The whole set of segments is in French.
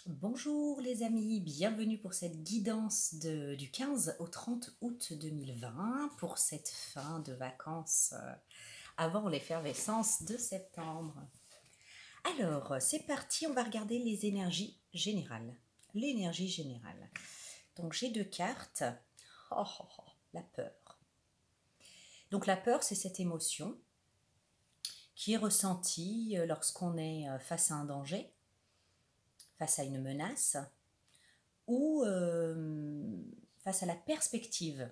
Bonjour les amis, bienvenue pour cette guidance du 15 au 30 août 2020 pour cette fin de vacances avant l'effervescence de septembre. Alors, c'est parti, on va regarder les énergies générales. L'énergie générale. Donc j'ai deux cartes. La peur. Donc la peur, c'est cette émotion qui est ressentie lorsqu'on est face à un danger, face à une menace, ou face à la perspective,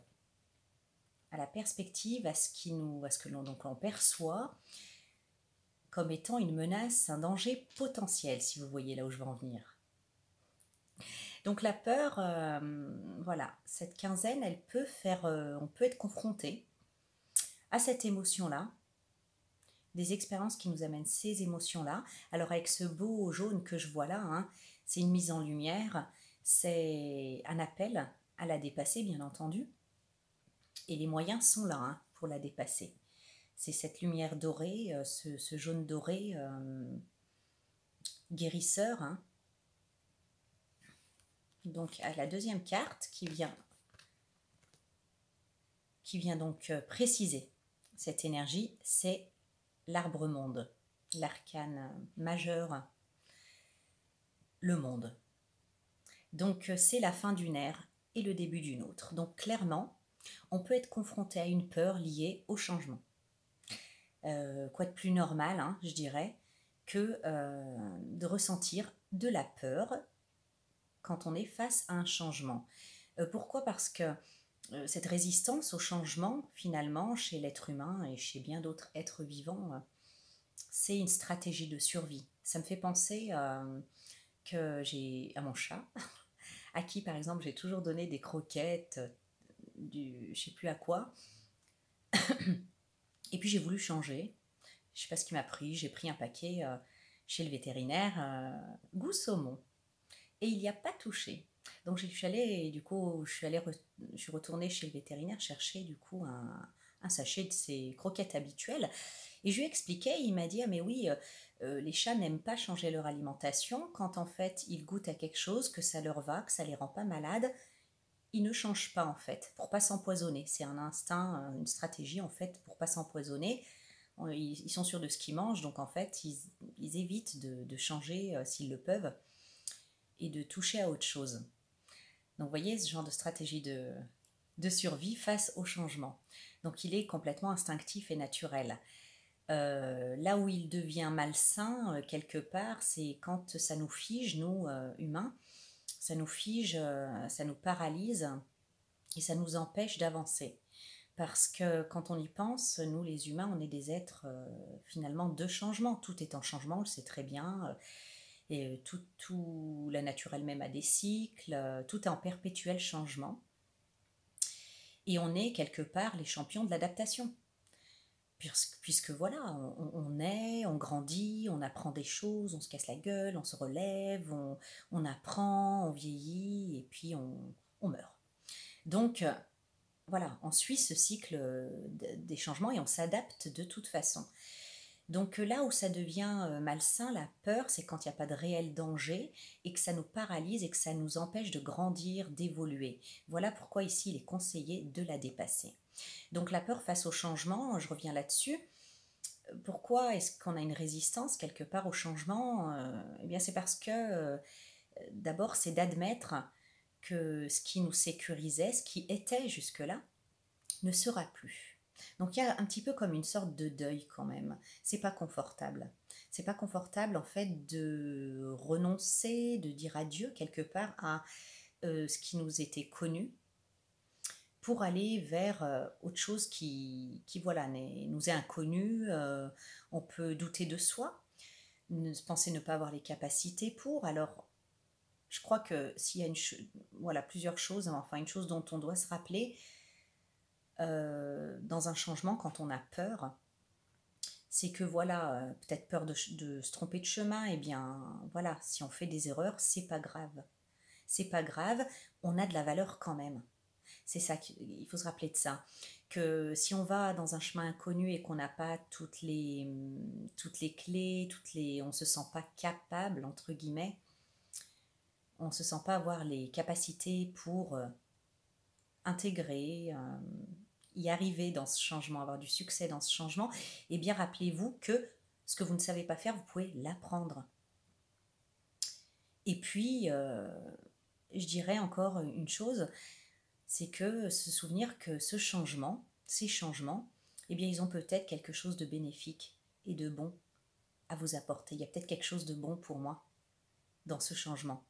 à ce que l'on perçoit comme étant une menace, un danger potentiel, si vous voyez là où je veux en venir. Donc la peur, voilà, cette quinzaine, on peut être confronté à cette émotion-là, des expériences qui nous amènent ces émotions-là. Alors avec ce beau jaune que je vois là, hein, c'est une mise en lumière, c'est un appel à la dépasser, bien entendu. Et les moyens sont là hein, pour la dépasser. C'est cette lumière dorée, ce jaune doré guérisseur. Hein. Donc à la deuxième carte qui vient donc préciser cette énergie, c'est l'arbre monde, l'arcane majeur, le monde. Donc c'est la fin d'une ère et le début d'une autre. Donc clairement, on peut être confronté à une peur liée au changement. Quoi de plus normal, hein, je dirais, que de ressentir de la peur quand on est face à un changement. Pourquoi ? Parce que cette résistance au changement, finalement, chez l'être humain et chez bien d'autres êtres vivants, c'est une stratégie de survie. Ça me fait penser que j'ai à mon chat, à qui par exemple j'ai toujours donné des croquettes, je ne sais plus à quoi, et puis j'ai voulu changer. Je ne sais pas ce qui m'a pris, j'ai pris un paquet chez le vétérinaire, goût saumon, et il n'y a pas touché. Donc je suis allée, du coup, je suis retournée chez le vétérinaire chercher du coup un sachet de ses croquettes habituelles. Et je lui ai expliqué, il m'a dit, ah mais oui, les chats n'aiment pas changer leur alimentation. Quand en fait ils goûtent à quelque chose, que ça leur va, que ça les rend pas malades, ils ne changent pas en fait, pour pas s'empoisonner. C'est un instinct, une stratégie en fait pour pas s'empoisonner. Ils sont sûrs de ce qu'ils mangent, donc en fait ils évitent de changer s'ils le peuvent et de toucher à autre chose. Donc vous voyez ce genre de stratégie de survie face au changement. Donc il est complètement instinctif et naturel. Là où il devient malsain, quelque part, c'est quand ça nous fige, nous, humains, ça nous fige, ça nous paralyse et ça nous empêche d'avancer. Parce que quand on y pense, nous les humains, on est des êtres finalement de changement. Tout est en changement, on le sait très bien. Et la nature elle-même a des cycles, tout est en perpétuel changement. Et on est quelque part les champions de l'adaptation. Puisque voilà, on grandit, on apprend des choses, on se casse la gueule, on se relève, on apprend, on vieillit et puis on meurt. Donc voilà, on suit ce cycle des changements et on s'adapte de toute façon. Donc là où ça devient malsain, la peur, c'est quand il n'y a pas de réel danger et que ça nous paralyse et que ça nous empêche de grandir, d'évoluer. Voilà pourquoi ici il est conseillé de la dépasser. Donc la peur face au changement, je reviens là-dessus. Pourquoi est-ce qu'on a une résistance quelque part au changement ? Eh bien c'est parce que d'abord c'est d'admettre que ce qui nous sécurisait, ce qui était jusque-là, ne sera plus. Donc il y a un petit peu comme une sorte de deuil quand même. C'est pas confortable. C'est pas confortable en fait de renoncer, de dire adieu quelque part à ce qui nous était connu pour aller vers autre chose qui voilà, nous est inconnu. On peut douter de soi, penser ne pas avoir les capacités pour. Alors je crois que s'il y a voilà, plusieurs choses, enfin une chose dont on doit se rappeler, dans un changement, quand on a peur, c'est que voilà, peut-être peur de se tromper de chemin, et bien voilà, si on fait des erreurs, c'est pas grave. C'est pas grave, on a de la valeur quand même. C'est ça qu'il faut se rappeler de ça. Que si on va dans un chemin inconnu et qu'on n'a pas toutes les clés, on ne se sent pas capable, entre guillemets, on ne se sent pas avoir les capacités pour intégrer, y arriver dans ce changement, avoir du succès dans ce changement, eh bien rappelez-vous que ce que vous ne savez pas faire, vous pouvez l'apprendre. Et puis, je dirais encore une chose, c'est que se souvenir que ce changement, ces changements, eh bien ils ont peut-être quelque chose de bénéfique et de bon à vous apporter. Il y a peut-être quelque chose de bon pour moi dans ce changement.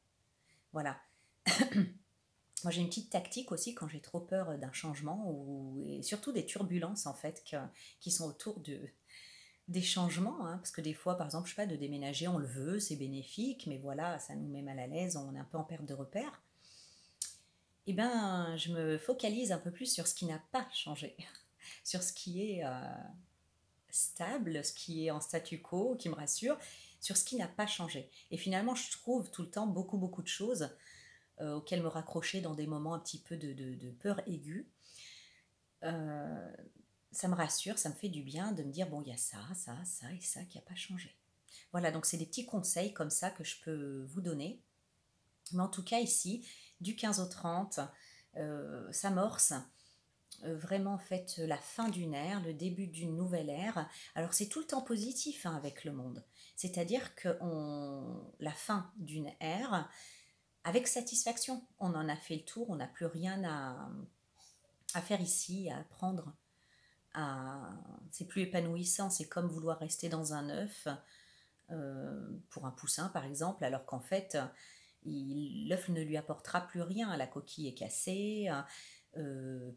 Voilà. Moi, j'ai une petite tactique aussi quand j'ai trop peur d'un changement, et surtout des turbulences en fait qui sont autour des changements. Hein, parce que des fois, par exemple, je sais pas, de déménager, on le veut, c'est bénéfique, mais voilà, ça nous met mal à l'aise, on est un peu en perte de repère. Eh bien, je me focalise un peu plus sur ce qui n'a pas changé, sur ce qui est stable, ce qui est en statu quo, qui me rassure, sur ce qui n'a pas changé. Et finalement, je trouve tout le temps beaucoup, beaucoup de choses auxquelles me raccrocher dans des moments un petit peu de peur aiguë. Euh, Ça me rassure, ça me fait du bien de me dire, bon, il y a ça, ça, ça et ça qui n'a pas changé. Voilà, donc c'est des petits conseils comme ça que je peux vous donner. Mais en tout cas, ici, du 15 au 30, s'amorce vraiment en fait la fin d'une ère, le début d'une nouvelle ère. Alors c'est tout le temps positif hein, avec le monde. C'est-à-dire que la fin d'une ère, avec satisfaction, on en a fait le tour, on n'a plus rien à faire ici, à apprendre. C'est plus épanouissant, c'est comme vouloir rester dans un œuf pour un poussin par exemple, alors qu'en fait l'œuf ne lui apportera plus rien, la coquille est cassée,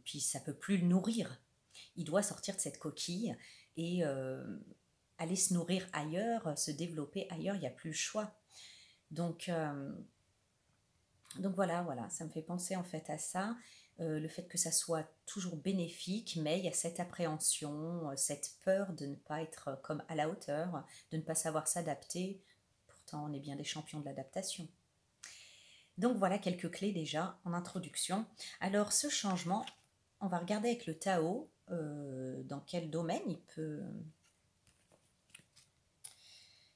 puis ça peut plus le nourrir. Il doit sortir de cette coquille et aller se nourrir ailleurs, se développer ailleurs, il n'y a plus le choix. Donc, euh, donc voilà, ça me fait penser en fait à ça, le fait que ça soit toujours bénéfique, mais il y a cette appréhension, cette peur de ne pas être comme à la hauteur, de ne pas savoir s'adapter. Pourtant, on est bien des champions de l'adaptation. Donc voilà quelques clés déjà en introduction. Alors ce changement, on va regarder avec le Tao dans quel domaine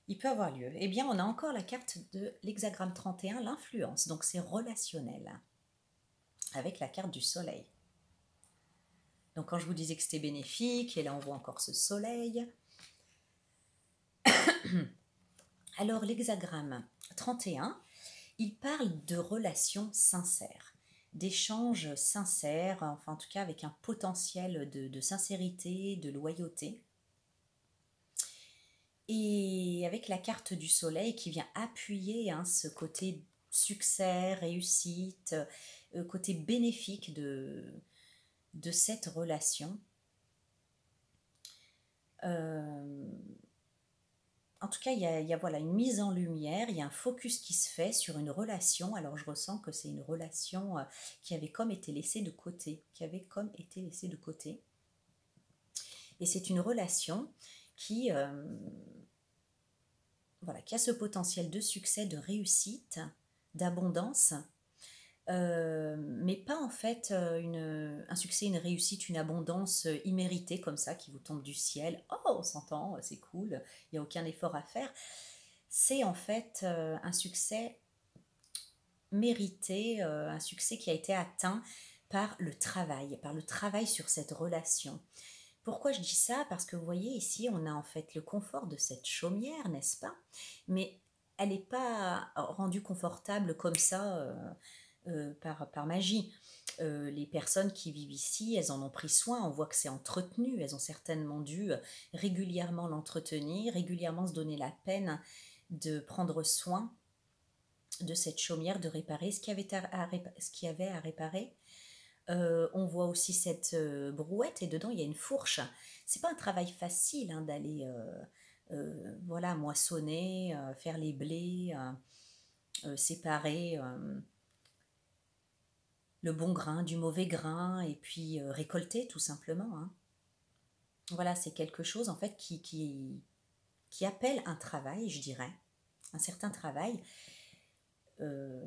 il peut avoir lieu. Eh bien, on a encore la carte de l'hexagramme 31, l'influence. Donc c'est relationnel, avec la carte du soleil. Donc quand je vous disais que c'était bénéfique, et là on voit encore ce soleil. Alors l'hexagramme 31, il parle de relations sincères, d'échanges sincères, enfin en tout cas avec un potentiel de sincérité, de loyauté. Et avec la carte du soleil qui vient appuyer hein, ce côté succès, réussite, côté bénéfique de cette relation. En tout cas, il y a voilà, une mise en lumière, il y a un focus qui se fait sur une relation. Alors je ressens que c'est une relation qui avait comme été laissée de côté, Et c'est une relation qui, voilà, qui a ce potentiel de succès, de réussite, d'abondance, mais pas en fait un succès, une réussite, une abondance imméritée comme ça qui vous tombe du ciel. Oh, on s'entend, c'est cool, il n'y a aucun effort à faire. C'est en fait un succès mérité, un succès qui a été atteint par le travail sur cette relation. Pourquoi je dis ça? Parce que vous voyez ici, on a en fait le confort de cette chaumière, n'est-ce pas? Mais elle n'est pas rendue confortable comme ça par magie. Les personnes qui vivent ici, elles en ont pris soin, on voit que c'est entretenu, elles ont certainement dû régulièrement l'entretenir, régulièrement se donner la peine de prendre soin de cette chaumière, de réparer ce qu'il y avait à réparer. On voit aussi cette brouette et dedans il y a une fourche. C'est pas un travail facile hein, d'aller voilà, moissonner, faire les blés, séparer le bon grain du mauvais grain et puis récolter tout simplement. Hein. Voilà, c'est quelque chose en fait qui appelle un travail, je dirais, un certain travail, euh,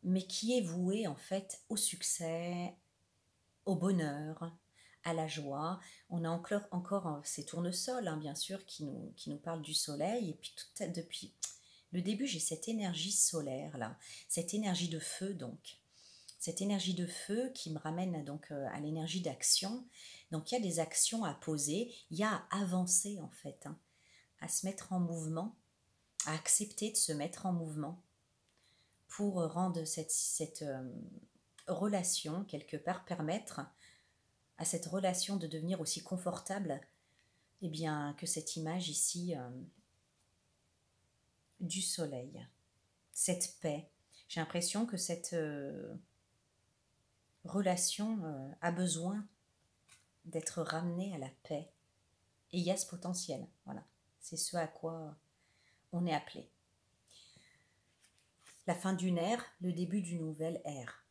mais qui est voué en fait au succès, au bonheur, à la joie. On a encore ces tournesols, hein, bien sûr, qui nous parlent du soleil. Et puis, Le début, j'ai cette énergie solaire là, cette énergie de feu donc. Cette énergie de feu qui me ramène donc à l'énergie d'action. Donc il y a des actions à poser, il y a à avancer en fait, hein, à se mettre en mouvement, à accepter de se mettre en mouvement pour rendre cette relation, quelque part, permettre à cette relation de devenir aussi confortable bien, que cette image ici du soleil, cette paix. J'ai l'impression que cette relation a besoin d'être ramenée à la paix. Et il y a ce potentiel, voilà. C'est ce à quoi on est appelé. La fin d'une ère, le début d'une nouvelle ère.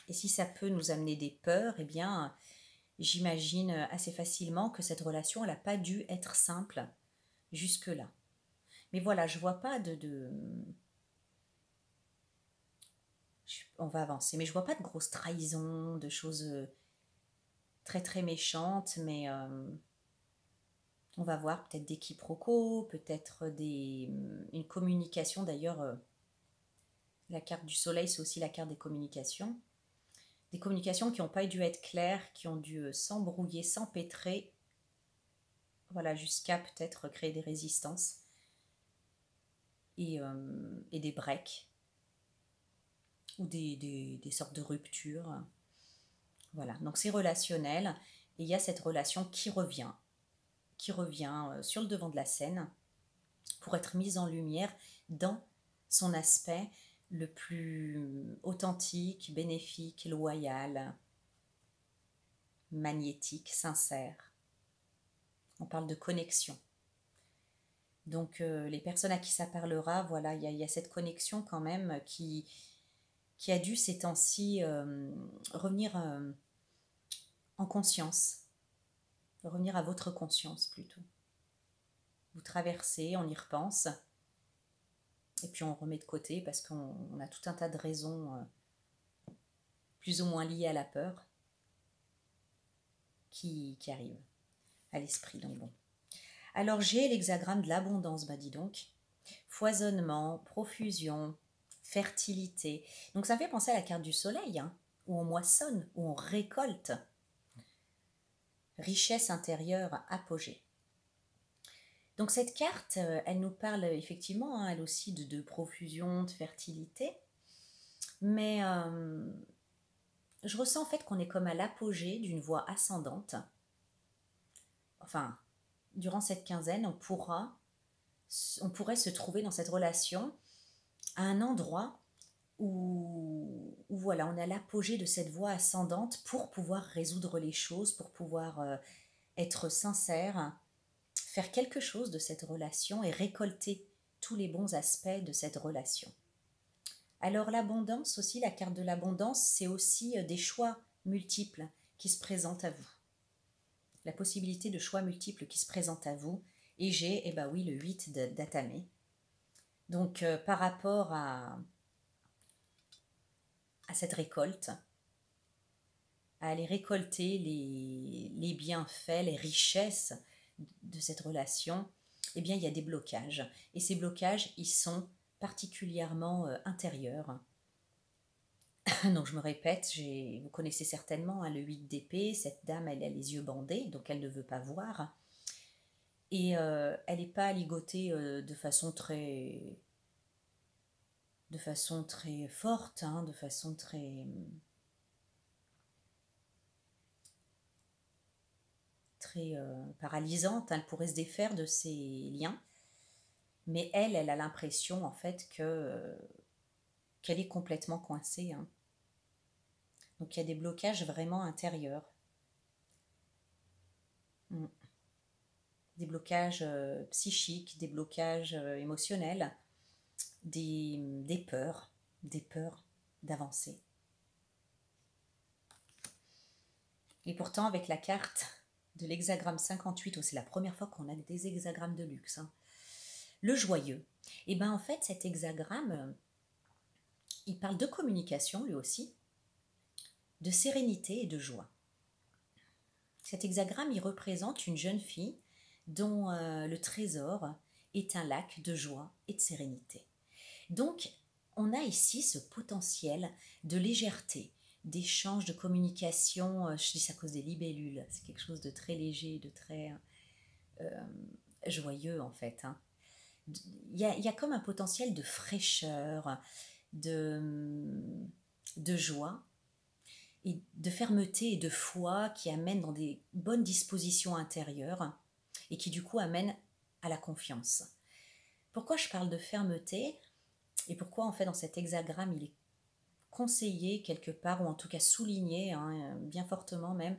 Et si ça peut nous amener des peurs, eh bien, j'imagine assez facilement que cette relation, elle n'a pas dû être simple jusque-là. Mais voilà, je vois pas on va avancer, mais je vois pas de grosses trahisons, de choses très très méchantes, mais on va voir peut-être des quiproquos, peut-être une communication. D'ailleurs, la carte du soleil, c'est aussi la carte des communications. Des communications qui n'ont pas dû être claires, qui ont dû s'embrouiller, s'empêtrer, voilà, jusqu'à peut-être créer des résistances et des breaks ou des sortes de ruptures. Voilà, donc c'est relationnel et il y a cette relation qui revient sur le devant de la scène pour être mise en lumière dans son aspect le plus authentique, bénéfique, loyal, magnétique, sincère. On parle de connexion. Donc les personnes à qui ça parlera, voilà, il y a cette connexion quand même qui a dû ces temps-ci revenir en conscience, revenir à votre conscience plutôt. Vous traversez, on y repense, et puis on remet de côté parce qu'on a tout un tas de raisons plus ou moins liées à la peur qui arrivent à l'esprit. Donc bon. Alors j'ai l'hexagramme de l'abondance, bah dis donc. Foisonnement, profusion, fertilité. Donc ça me fait penser à la carte du soleil, hein, où on moissonne, où on récolte. Richesse intérieure, apogée. Donc cette carte, elle nous parle effectivement, hein, elle aussi, de profusion, de fertilité. Mais je ressens en fait qu'on est comme à l'apogée d'une voie ascendante. Enfin, durant cette quinzaine, on pourrait se trouver dans cette relation à un endroit où voilà, on est à l'apogée de cette voie ascendante pour pouvoir résoudre les choses, pour pouvoir être sincère, faire quelque chose de cette relation et récolter tous les bons aspects de cette relation. Alors l'abondance aussi, la carte de l'abondance, c'est aussi des choix multiples qui se présentent à vous. La possibilité de choix multiples qui se présentent à vous. Et j'ai, eh ben oui, le 8 d'Atamé. Donc par rapport à cette récolte, à aller récolter les bienfaits, les richesses de cette relation, eh bien il y a des blocages. Et ces blocages, ils sont particulièrement intérieurs. Donc je me répète, vous connaissez certainement, hein, le 8 d'épée, cette dame, elle a les yeux bandés, donc elle ne veut pas voir. Et elle n'est pas ligotée de façon très forte, hein, de façon très paralysante. Elle pourrait se défaire de ses liens, mais elle a l'impression en fait qu'elle est complètement coincée, hein. Donc il y a des blocages vraiment intérieurs. Des blocages psychiques, des blocages émotionnels, des peurs d'avancer. Et pourtant, avec la carte de l'hexagramme 58, c'est la première fois qu'on a des hexagrammes de luxe, hein, le joyeux, et bien en fait cet hexagramme, il parle de communication lui aussi, de sérénité et de joie. Cet hexagramme, il représente une jeune fille dont le trésor est un lac de joie et de sérénité. Donc, on a ici ce potentiel de légèreté, d'échange, de communication. Je dis ça à cause des libellules, c'est quelque chose de très léger, de très joyeux en fait, hein. Il y a comme un potentiel de fraîcheur, de joie et de fermeté et de foi qui amène dans des bonnes dispositions intérieures et qui du coup amène à la confiance. Pourquoi je parle de fermeté et pourquoi en fait dans cet hexagramme il est conseillé quelque part, ou en tout cas souligné, hein, bien fortement même,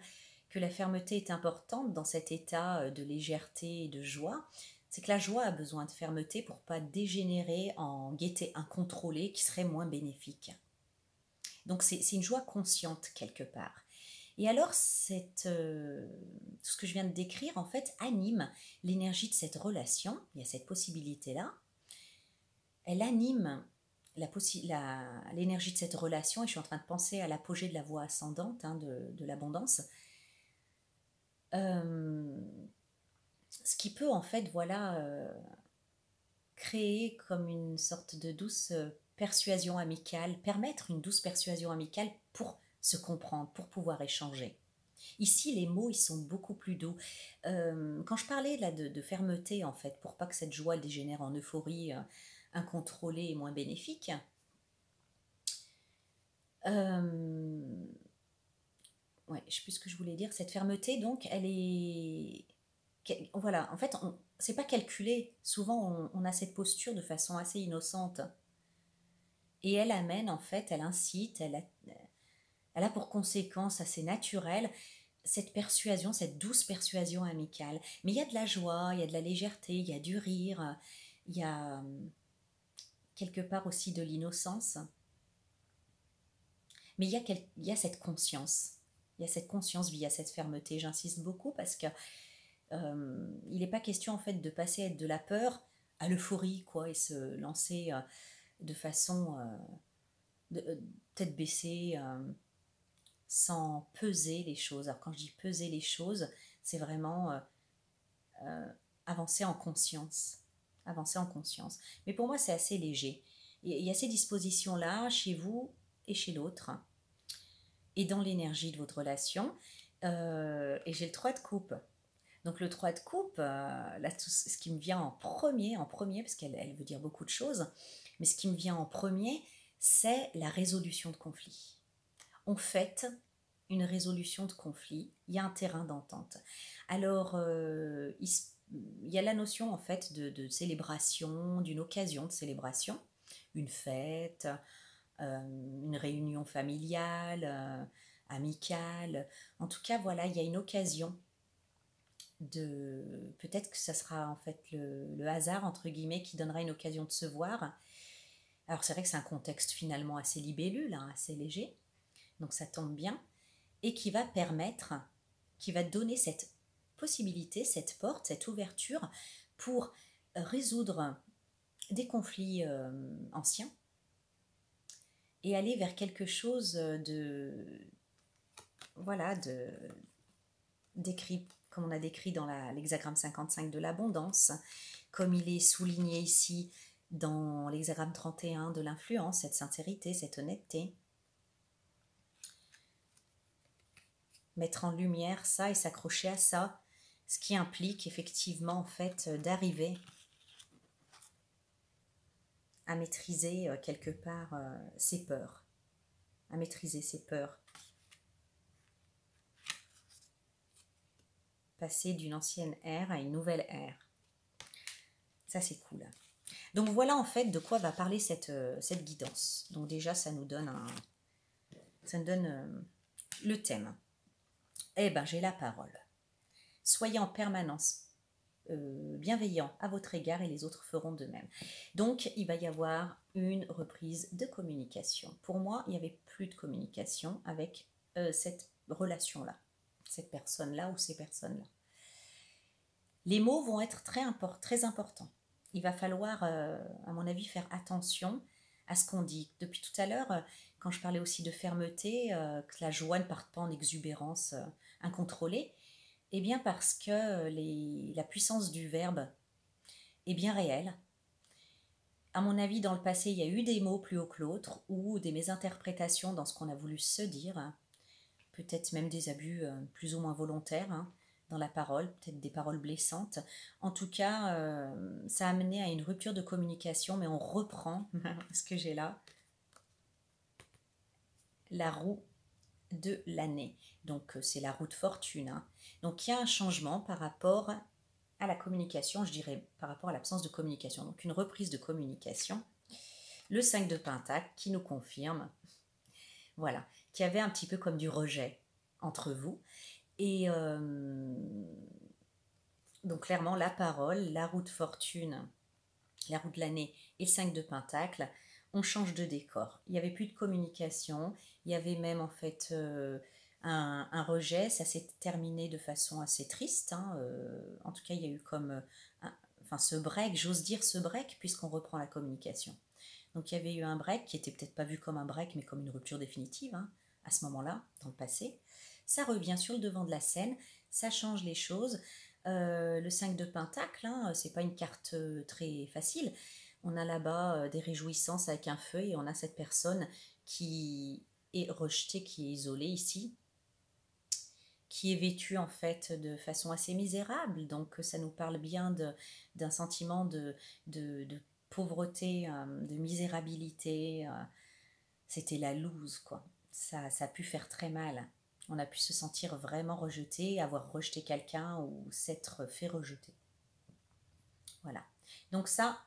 que la fermeté est importante dans cet état de légèreté et de joie, c'est que la joie a besoin de fermeté pour pas dégénérer en gaieté incontrôlée qui serait moins bénéfique. Donc c'est une joie consciente quelque part. Et alors, tout ce que je viens de décrire, en fait, anime l'énergie de cette relation. Il y a cette possibilité-là. Elle anime l'énergie de cette relation, et je suis en train de penser à l'apogée de la voie ascendante, hein, de l'abondance. Ce qui peut, en fait, voilà, créer comme une sorte de douce persuasion amicale, permettre une douce persuasion amicale pour se comprendre, pour pouvoir échanger. Ici, les mots, ils sont beaucoup plus doux. Quand je parlais là de fermeté, en fait, pour pas que cette joie dégénère en euphorie incontrôlée et moins bénéfique, ouais, je sais plus ce que je voulais dire. Cette fermeté, donc, elle est... Voilà, en fait, c'est pas calculé. Souvent, on a cette posture de façon assez innocente. Et elle amène, en fait, elle incite, elle a pour conséquence assez naturelle cette persuasion, cette douce persuasion amicale. Mais il y a de la joie, il y a de la légèreté, il y a du rire, il y a quelque part aussi de l'innocence. Mais il y a cette conscience. Il y a cette conscience via cette fermeté. J'insiste beaucoup parce que il n'est pas question en fait de passer à être de la peur à l'euphorie, quoi, et se lancer de façon tête baissée, sans peser les choses. Alors quand je dis peser les choses, c'est vraiment avancer en conscience. Avancer en conscience. Mais pour moi, c'est assez léger. Il y a ces dispositions-là chez vous et chez l'autre, et dans l'énergie de votre relation. Et j'ai le 3 de coupe. Donc le 3 de coupe, là, ce qui me vient en premier, parce qu'elle veut dire beaucoup de choses, mais ce qui me vient en premier, c'est la résolution de conflits. On fête une résolution de conflit, il y a un terrain d'entente. Alors, il y a la notion en fait de célébration, d'une occasion de célébration, une fête, une réunion familiale, amicale. En tout cas, voilà, il y a une occasion peut-être que ça sera en fait le hasard entre guillemets qui donnera une occasion de se voir. Alors c'est vrai que c'est un contexte finalement assez libellule, hein, assez léger, donc ça tombe bien, et qui va permettre, qui va donner cette possibilité, cette porte, cette ouverture pour résoudre des conflits anciens et aller vers quelque chose décrit, comme on a décrit dans l'hexagramme 55 de l'abondance, comme il est souligné ici dans l'hexagramme 31 de l'influence, cette sincérité, cette honnêteté. Mettre en lumière ça et s'accrocher à ça, ce qui implique effectivement en fait d'arriver à maîtriser quelque part ses peurs, à maîtriser ses peurs. Passer d'une ancienne ère à une nouvelle ère. Ça, c'est cool. Donc voilà en fait de quoi va parler cette guidance. Donc déjà, ça nous donne le thème. Eh ben, j'ai la parole. Soyez en permanence bienveillant à votre égard et les autres feront de même. Donc, il va y avoir une reprise de communication. Pour moi, il n'y avait plus de communication avec cette relation-là, cette personne-là ou ces personnes-là. Les mots vont être très importants. Il va falloir, à mon avis, faire attention à ce qu'on dit. Depuis tout à l'heure, quand je parlais aussi de fermeté, que la joie ne parte pas en exubérance incontrôlée, eh bien parce que la puissance du verbe est bien réel. À mon avis, dans le passé, il y a eu des mots plus hauts que l'autre ou des mésinterprétations dans ce qu'on a voulu se dire, peut-être même des abus plus ou moins volontaires dans la parole, peut-être des paroles blessantes. En tout cas, ça a amené à une rupture de communication, mais on reprend ce que j'ai là, la roue de l'année. Donc c'est la roue de fortune. Donc il y a un changement par rapport à la communication, je dirais par rapport à l'absence de communication. Donc une reprise de communication. Le 5 de Pentacle qui nous confirme, voilà, qu'il y avait un petit peu comme du rejet entre vous. Et donc clairement la parole, la roue de fortune, la roue de l'année et le 5 de Pentacle, on change de décor. Il n'y avait plus de communication, il y avait même en fait un rejet, ça s'est terminé de façon assez triste. En tout cas, il y a eu comme enfin ce break, j'ose dire ce break, puisqu'on reprend la communication. Donc il y avait eu un break qui était peut-être pas vu comme un break, mais comme une rupture définitive à ce moment-là, dans le passé. Ça revient sur le devant de la scène, ça change les choses. Le 5 de Pentacle, c'est pas une carte très facile. On a là-bas des réjouissances avec un feu et on a cette personne qui est rejetée, qui est isolée ici, qui est vêtue en fait de façon assez misérable. Donc ça nous parle bien d'un sentiment de pauvreté, de misérabilité. C'était la loose, quoi. Ça a pu faire très mal. On a pu se sentir vraiment rejeté, avoir rejeté quelqu'un ou s'être fait rejeter. Voilà. Donc ça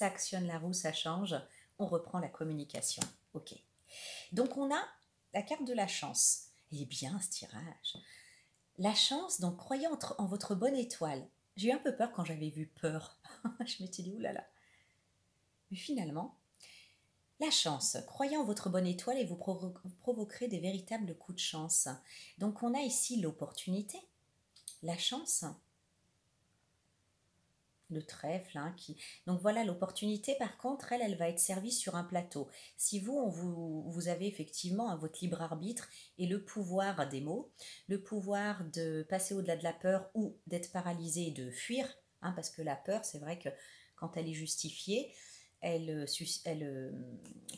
actionne la roue, ça change. On reprend la communication. Ok. Donc on a la carte de la chance. Il est bien ce tirage. La chance, donc croyez en votre bonne étoile. J'ai eu un peu peur quand j'avais vu peur. Je m'étais dit, oulala. Mais finalement, la chance, croyez en votre bonne étoile et vous provoquerez des véritables coups de chance. Donc on a ici l'opportunité, la chance, le trèfle donc voilà l'opportunité. Par contre, elle va être servie sur un plateau. Si vous avez effectivement votre libre arbitre et le pouvoir des mots, le pouvoir de passer au-delà de la peur ou d'être paralysé et de fuir, parce que la peur, c'est vrai que quand elle est justifiée, elle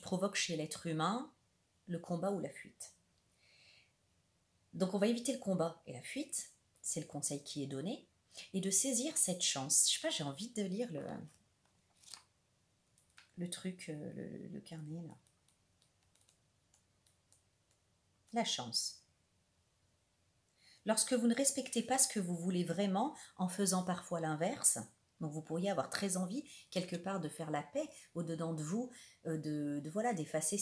provoque chez l'être humain le combat ou la fuite. Donc on va éviter le combat et la fuite, c'est le conseil qui est donné, et de saisir cette chance. Je sais pas, j'ai envie de lire le truc, le carnet là. La chance. Lorsque vous ne respectez pas ce que vous voulez vraiment, en faisant parfois l'inverse, donc vous pourriez avoir très envie quelque part de faire la paix au-dedans de vous, voilà, d'effacer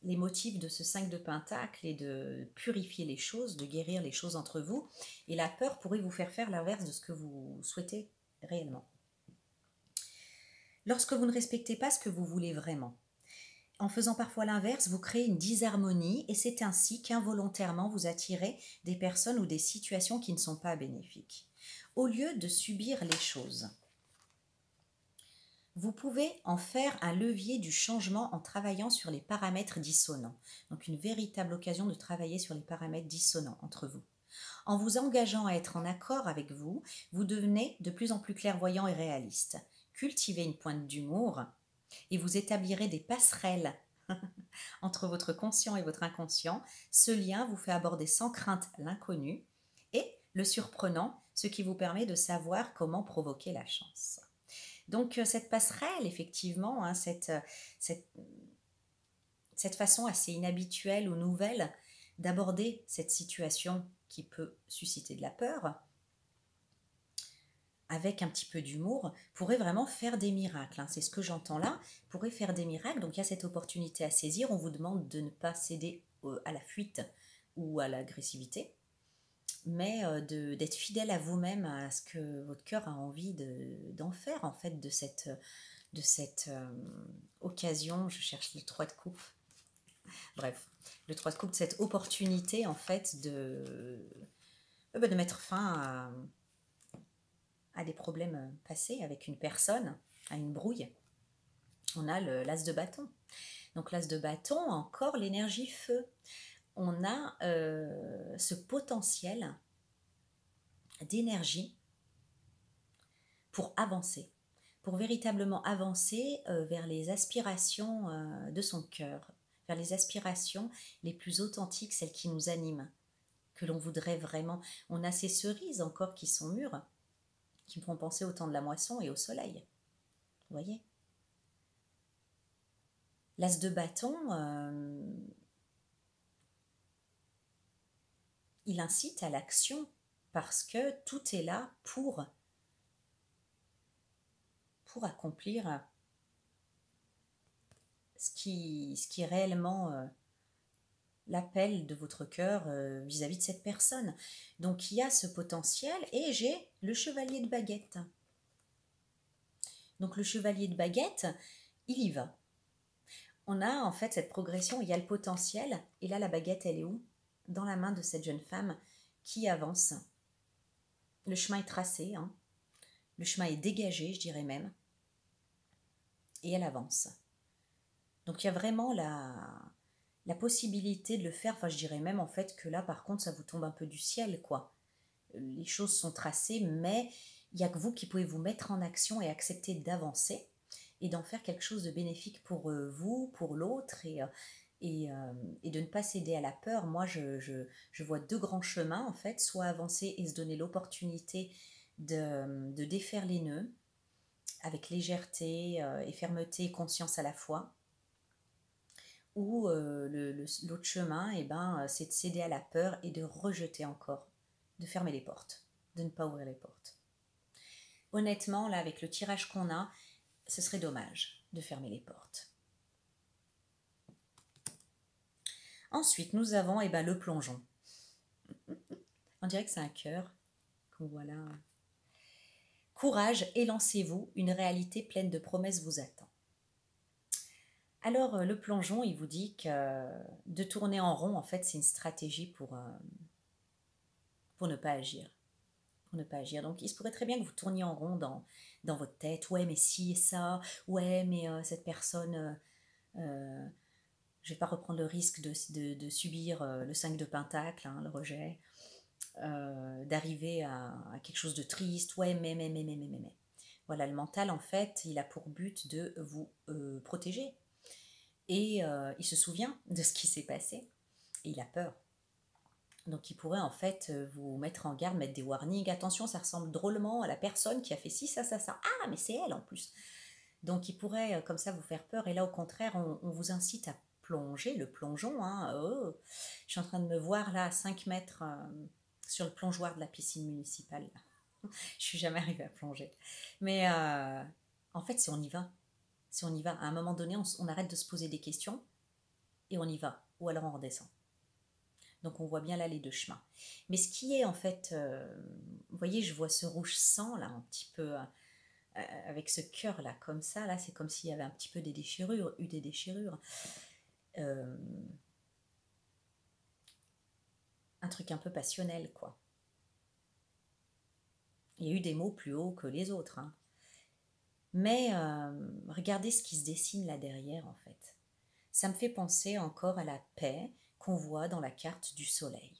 les motifs de ce 5 de Pentacle et de purifier les choses, de guérir les choses entre vous. Et la peur pourrait vous faire faire l'inverse de ce que vous souhaitez réellement. Lorsque vous ne respectez pas ce que vous voulez vraiment, en faisant parfois l'inverse, vous créez une disharmonie et c'est ainsi qu'involontairement vous attirez des personnes ou des situations qui ne sont pas bénéfiques. Au lieu de subir les choses, vous pouvez en faire un levier du changement en travaillant sur les paramètres dissonants. Donc une véritable occasion de travailler sur les paramètres dissonants entre vous. En vous engageant à être en accord avec vous, vous devenez de plus en plus clairvoyant et réaliste. Cultivez une pointe d'humour et vous établirez des passerelles entre votre conscient et votre inconscient. Ce lien vous fait aborder sans crainte l'inconnu et le surprenant, ce qui vous permet de savoir comment provoquer la chance. Donc cette passerelle, effectivement, cette façon assez inhabituelle ou nouvelle d'aborder cette situation qui peut susciter de la peur, avec un petit peu d'humour, pourrait vraiment faire des miracles. C'est ce que j'entends là, pourrait faire des miracles. Donc il y a cette opportunité à saisir. On vous demande de ne pas céder à la fuite ou à l'agressivité, mais d'être fidèle à vous-même, à ce que votre cœur a envie d'en faire, en fait, de cette occasion. Je cherche le 3 de coupe. Bref, le 3 de coupe, cette opportunité, en fait, de mettre fin à des problèmes passés avec une personne, à une brouille. On a l'as de bâton. Donc l'as de bâton, encore l'énergie feu. On a ce potentiel d'énergie pour avancer, pour véritablement avancer vers les aspirations de son cœur, vers les aspirations les plus authentiques, celles qui nous animent, que l'on voudrait vraiment. On a ces cerises encore qui sont mûres, qui me font penser au temps de la moisson et au soleil. Vous voyez? L'as de bâton, il incite à l'action parce que tout est là pour accomplir ce qui est réellement l'appel de votre cœur vis-à-vis de cette personne. Donc il y a ce potentiel et j'ai le chevalier de baguette. Donc le chevalier de baguette, il y va. On a en fait cette progression, il y a le potentiel et là la baguette elle est où? Dans la main de cette jeune femme qui avance. Le chemin est tracé, hein. Le chemin est dégagé, je dirais même. Et elle avance. Donc il y a vraiment la possibilité de le faire. Enfin, je dirais même en fait que là, par contre, ça vous tombe un peu du ciel, quoi. Les choses sont tracées, mais il n'y a que vous qui pouvez vous mettre en action et accepter d'avancer et d'en faire quelque chose de bénéfique pour vous, pour l'autre et de ne pas céder à la peur. Moi, je vois deux grands chemins, en fait, soit avancer et se donner l'opportunité de défaire les nœuds avec légèreté et fermeté et conscience à la fois, ou l'autre chemin, eh ben, c'est de céder à la peur et de rejeter encore, de fermer les portes, de ne pas ouvrir les portes. Honnêtement, là, avec le tirage qu'on a, ce serait dommage de fermer les portes. Ensuite, nous avons eh ben, le plongeon. On dirait que c'est un cœur. Voilà. Courage, élancez-vous, une réalité pleine de promesses vous attend. Alors, le plongeon, il vous dit que de tourner en rond, en fait, c'est une stratégie pour ne pas agir. Pour ne pas agir. Donc, il se pourrait très bien que vous tourniez en rond dans votre tête. Ouais, mais si et ça. Ouais, mais cette personne, je ne vais pas reprendre le risque de subir le 5 de pentacle, hein, le rejet, d'arriver à quelque chose de triste. Ouais, mais. Voilà, le mental, en fait, il a pour but de vous protéger. Et il se souvient de ce qui s'est passé. Et il a peur. Donc il pourrait en fait vous mettre en garde, mettre des warnings. Attention, ça ressemble drôlement à la personne qui a fait ci, ça. Ah, mais c'est elle en plus. Donc il pourrait comme ça vous faire peur. Et là au contraire, on vous incite à plonger, le plongeon. Hein. Oh, je suis en train de me voir là à 5 mètres sur le plongeoir de la piscine municipale. Je suis jamais arrivée à plonger. Mais en fait, si on y va, à un moment donné, on arrête de se poser des questions et on y va. Ou alors on redescend. Donc on voit bien là les deux chemins. Mais ce qui est en fait, vous voyez, je vois ce rouge sang là, un petit peu, avec ce cœur là, comme ça, là, c'est comme s'il y avait un petit peu des déchirures, un truc un peu passionnel, quoi. Il y a eu des mots plus hauts que les autres, hein. Mais regardez ce qui se dessine là derrière, en fait. Ça me fait penser encore à la paix qu'on voit dans la carte du soleil.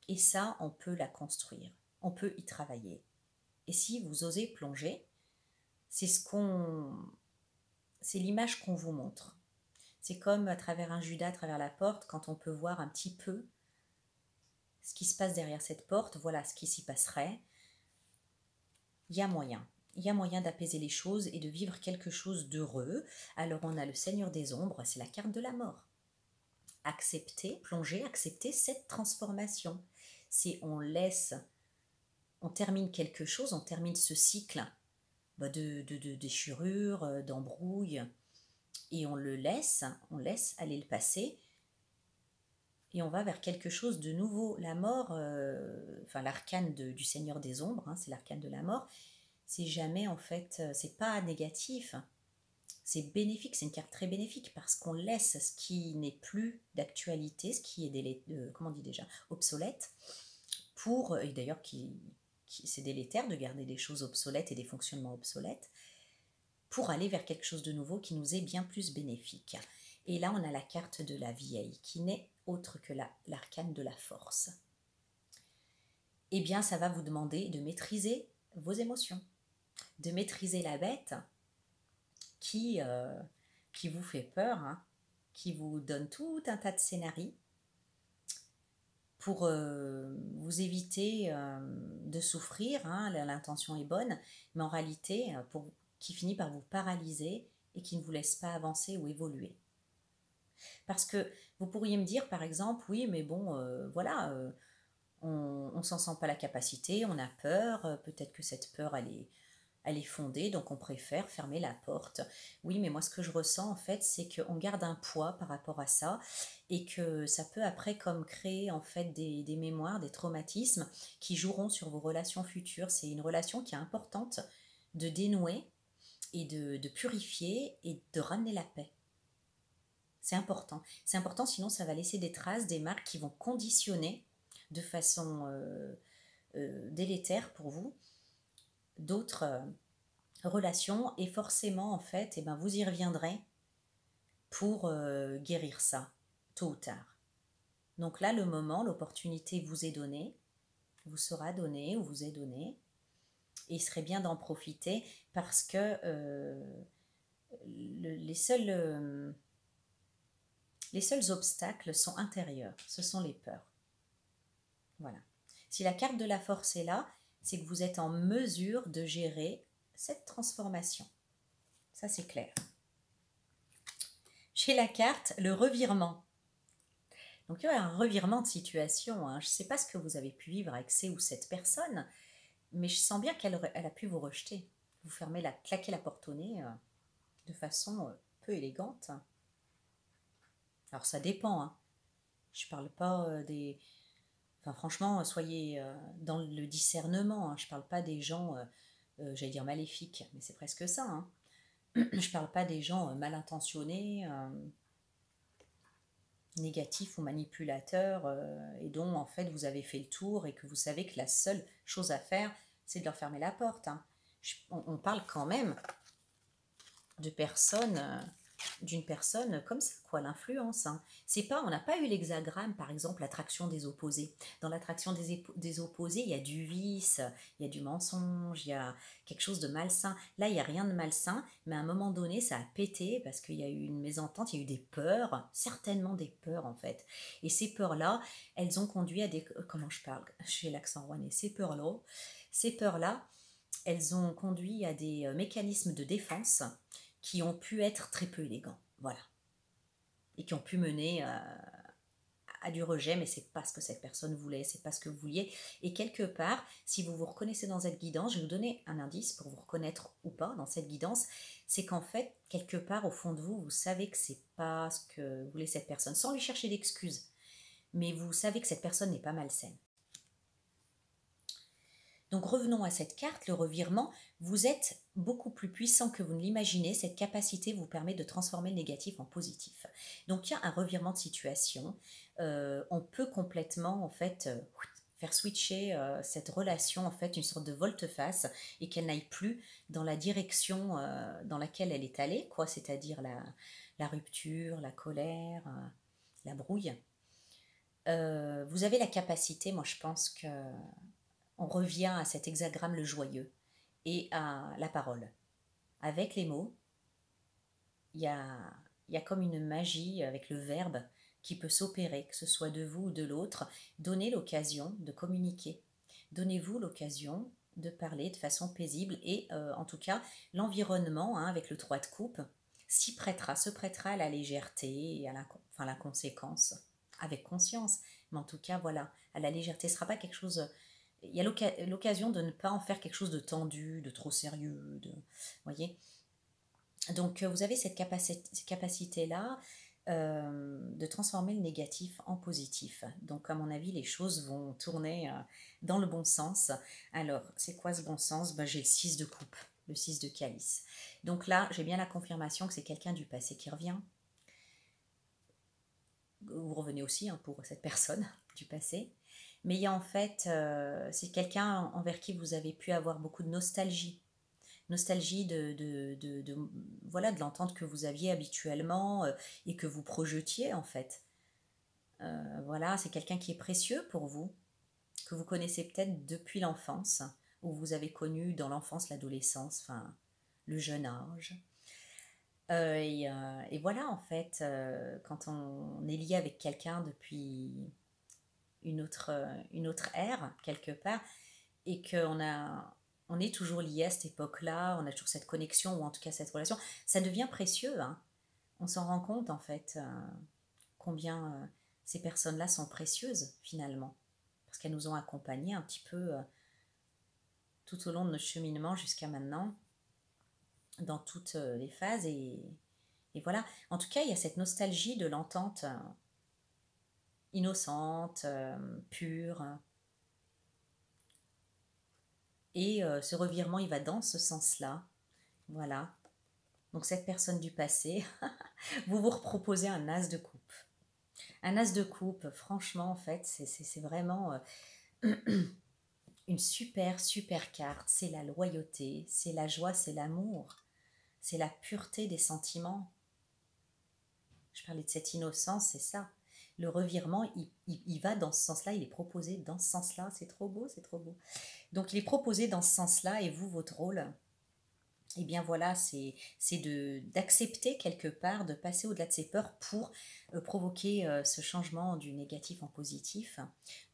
Et ça, on peut la construire, on peut y travailler. Et si vous osez plonger, c'est l'image qu'on vous montre. C'est comme à travers un Judas, à travers la porte, quand on peut voir un petit peu ce qui se passe derrière cette porte, voilà ce qui s'y passerait. Il y a moyen d'apaiser les choses et de vivre quelque chose d'heureux. Alors on a le Seigneur des Ombres, c'est la carte de la mort. Accepter, plonger, accepter cette transformation. C'est on termine quelque chose, on termine ce cycle de déchirure, d'embrouille, et on laisse aller le passé, et on va vers quelque chose de nouveau. La mort, l'arcane du Seigneur des Ombres, hein, c'est l'arcane de la mort, c'est jamais en fait, c'est pas négatif, c'est bénéfique, c'est une carte très bénéfique parce qu'on laisse ce qui n'est plus d'actualité, ce qui est comment on dit déjà, obsolète, et d'ailleurs c'est délétère de garder des choses obsolètes et des fonctionnements obsolètes, pour aller vers quelque chose de nouveau qui nous est bien plus bénéfique. Et là, on a la carte de la vieille, qui n'est autre que l'arcane de la force. Eh bien, ça va vous demander de maîtriser vos émotions. de maîtriser la bête qui, qui vous fait peur, hein, qui vous donne tout un tas de scénarios pour vous éviter de souffrir, hein, l'intention est bonne, mais en réalité, qui finit par vous paralyser et qui ne vous laisse pas avancer ou évoluer. Parce que vous pourriez me dire, par exemple, oui, mais bon, voilà, on ne s'en sent pas la capacité, on a peur, peut-être que cette peur, elle est fondée, donc on préfère fermer la porte. Oui, mais moi, ce que je ressens, en fait, c'est qu'on garde un poids par rapport à ça et que ça peut après comme créer, en fait, des mémoires, des traumatismes qui joueront sur vos relations futures. C'est une relation qui est importante de dénouer et de purifier et de ramener la paix. C'est important. C'est important, sinon ça va laisser des traces, des marques qui vont conditionner de façon délétère pour vous d'autres relations et forcément en fait eh ben, vous y reviendrez pour guérir ça tôt ou tard. Donc là le moment, l'opportunité vous est donnée, vous sera donnée ou vous est donnée et il serait bien d'en profiter parce que les seuls obstacles sont intérieurs, ce sont les peurs. Voilà. Si la carte de la force est là, c'est que vous êtes en mesure de gérer cette transformation. Ça, c'est clair. Chez la carte, le revirement. Donc, il y a un revirement de situation. Hein. Je ne sais pas ce que vous avez pu vivre avec ces ou cette personne, mais je sens bien qu'elle a pu vous rejeter. Vous claquer la porte au nez de façon peu élégante. Alors, ça dépend. Hein. Je ne parle pas des... Enfin, franchement, soyez dans le discernement. Hein. Je ne parle pas des gens, j'allais dire maléfiques, mais c'est presque ça. Hein. Je ne parle pas des gens mal intentionnés, négatifs ou manipulateurs, et dont en fait vous avez fait le tour et que vous savez que la seule chose à faire, c'est de leur fermer la porte. Hein. On parle quand même de personnes... d'une personne comme ça, quoi, l'influence. Hein. C'est pas, on n'a pas eu l'hexagramme, par exemple, l'attraction des opposés. Dans l'attraction des opposés, il y a du vice, il y a du mensonge, il y a quelque chose de malsain. Là, il n'y a rien de malsain, mais à un moment donné, ça a pété parce qu'il y a eu une mésentente, il y a eu des peurs, certainement des peurs en fait. Et ces peurs-là, elles ont conduit à des... Comment je parle? J'ai l'accent rouennais. Ces peurs-là, elles ont conduit à des mécanismes de défense qui ont pu être très peu élégants, voilà, et qui ont pu mener à du rejet, mais c'est pas ce que cette personne voulait, c'est pas ce que vous vouliez. Et quelque part, si vous vous reconnaissez dans cette guidance, je vais vous donner un indice pour vous reconnaître ou pas dans cette guidance, c'est qu'en fait, quelque part au fond de vous, vous savez que c'est pas ce que voulait cette personne, sans lui chercher d'excuses, mais vous savez que cette personne n'est pas malsaine. Donc revenons à cette carte, le revirement. Vous êtes beaucoup plus puissant que vous ne l'imaginez. Cette capacité vous permet de transformer le négatif en positif. Donc il y a un revirement de situation. On peut complètement en fait faire switcher cette relation, en fait une sorte de volte-face et qu'elle n'aille plus dans la direction dans laquelle elle est allée, quoi, c'est-à-dire la rupture, la colère, la brouille. Vous avez la capacité, moi je pense que on revient à cet hexagramme le joyeux et à la parole. Avec les mots, il y a comme une magie avec le verbe qui peut s'opérer, que ce soit de vous ou de l'autre. Donnez l'occasion de communiquer. Donnez-vous l'occasion de parler de façon paisible et en tout cas l'environnement hein, avec le 3 de coupe se prêtera à la légèreté et à l'inconséquence avec conscience. Mais en tout cas voilà, à la légèreté, ce ne sera pas quelque chose... Il y a l'occasion de ne pas en faire quelque chose de tendu, de trop sérieux, voyez. Donc vous avez cette capacité-là de transformer le négatif en positif. Donc à mon avis, les choses vont tourner dans le bon sens. Alors, c'est quoi ce bon sens? J'ai le 6 de coupe, le 6 de calice. Donc là, j'ai bien la confirmation que c'est quelqu'un du passé qui revient. Vous revenez aussi hein, pour cette personne du passé. Mais il y a en fait, c'est quelqu'un envers qui vous avez pu avoir beaucoup de nostalgie. Nostalgie voilà, de l'entente que vous aviez habituellement et que vous projetiez en fait. Voilà, c'est quelqu'un qui est précieux pour vous, que vous connaissez peut-être depuis l'enfance ou vous avez connu dans l'enfance, l'adolescence, enfin le jeune âge. Et voilà, en fait, quand on est lié avec quelqu'un depuis une autre ère, quelque part, et on est toujours lié à cette époque-là, on a toujours cette connexion, ou en tout cas cette relation, ça devient précieux, hein. On s'en rend compte, en fait, combien ces personnes-là sont précieuses, finalement, parce qu'elles nous ont accompagnés un petit peu tout au long de notre cheminement jusqu'à maintenant, dans toutes les phases, et voilà. En tout cas, il y a cette nostalgie de l'entente innocente, pure. Et ce revirement, il va dans ce sens-là. Voilà. Donc cette personne du passé, vous vous reproposez un as de coupe. Un as de coupe, franchement, en fait, c'est vraiment une super, super carte. C'est la loyauté, c'est la joie, c'est l'amour, c'est la pureté des sentiments. Je parlais de cette innocence, c'est ça. Le revirement, il va dans ce sens-là, il est proposé dans ce sens-là. C'est trop beau, c'est trop beau. Donc il est proposé dans ce sens-là, et vous, votre rôle, eh bien voilà, c'est d'accepter quelque part, de passer au-delà de ses peurs pour provoquer ce changement du négatif en positif.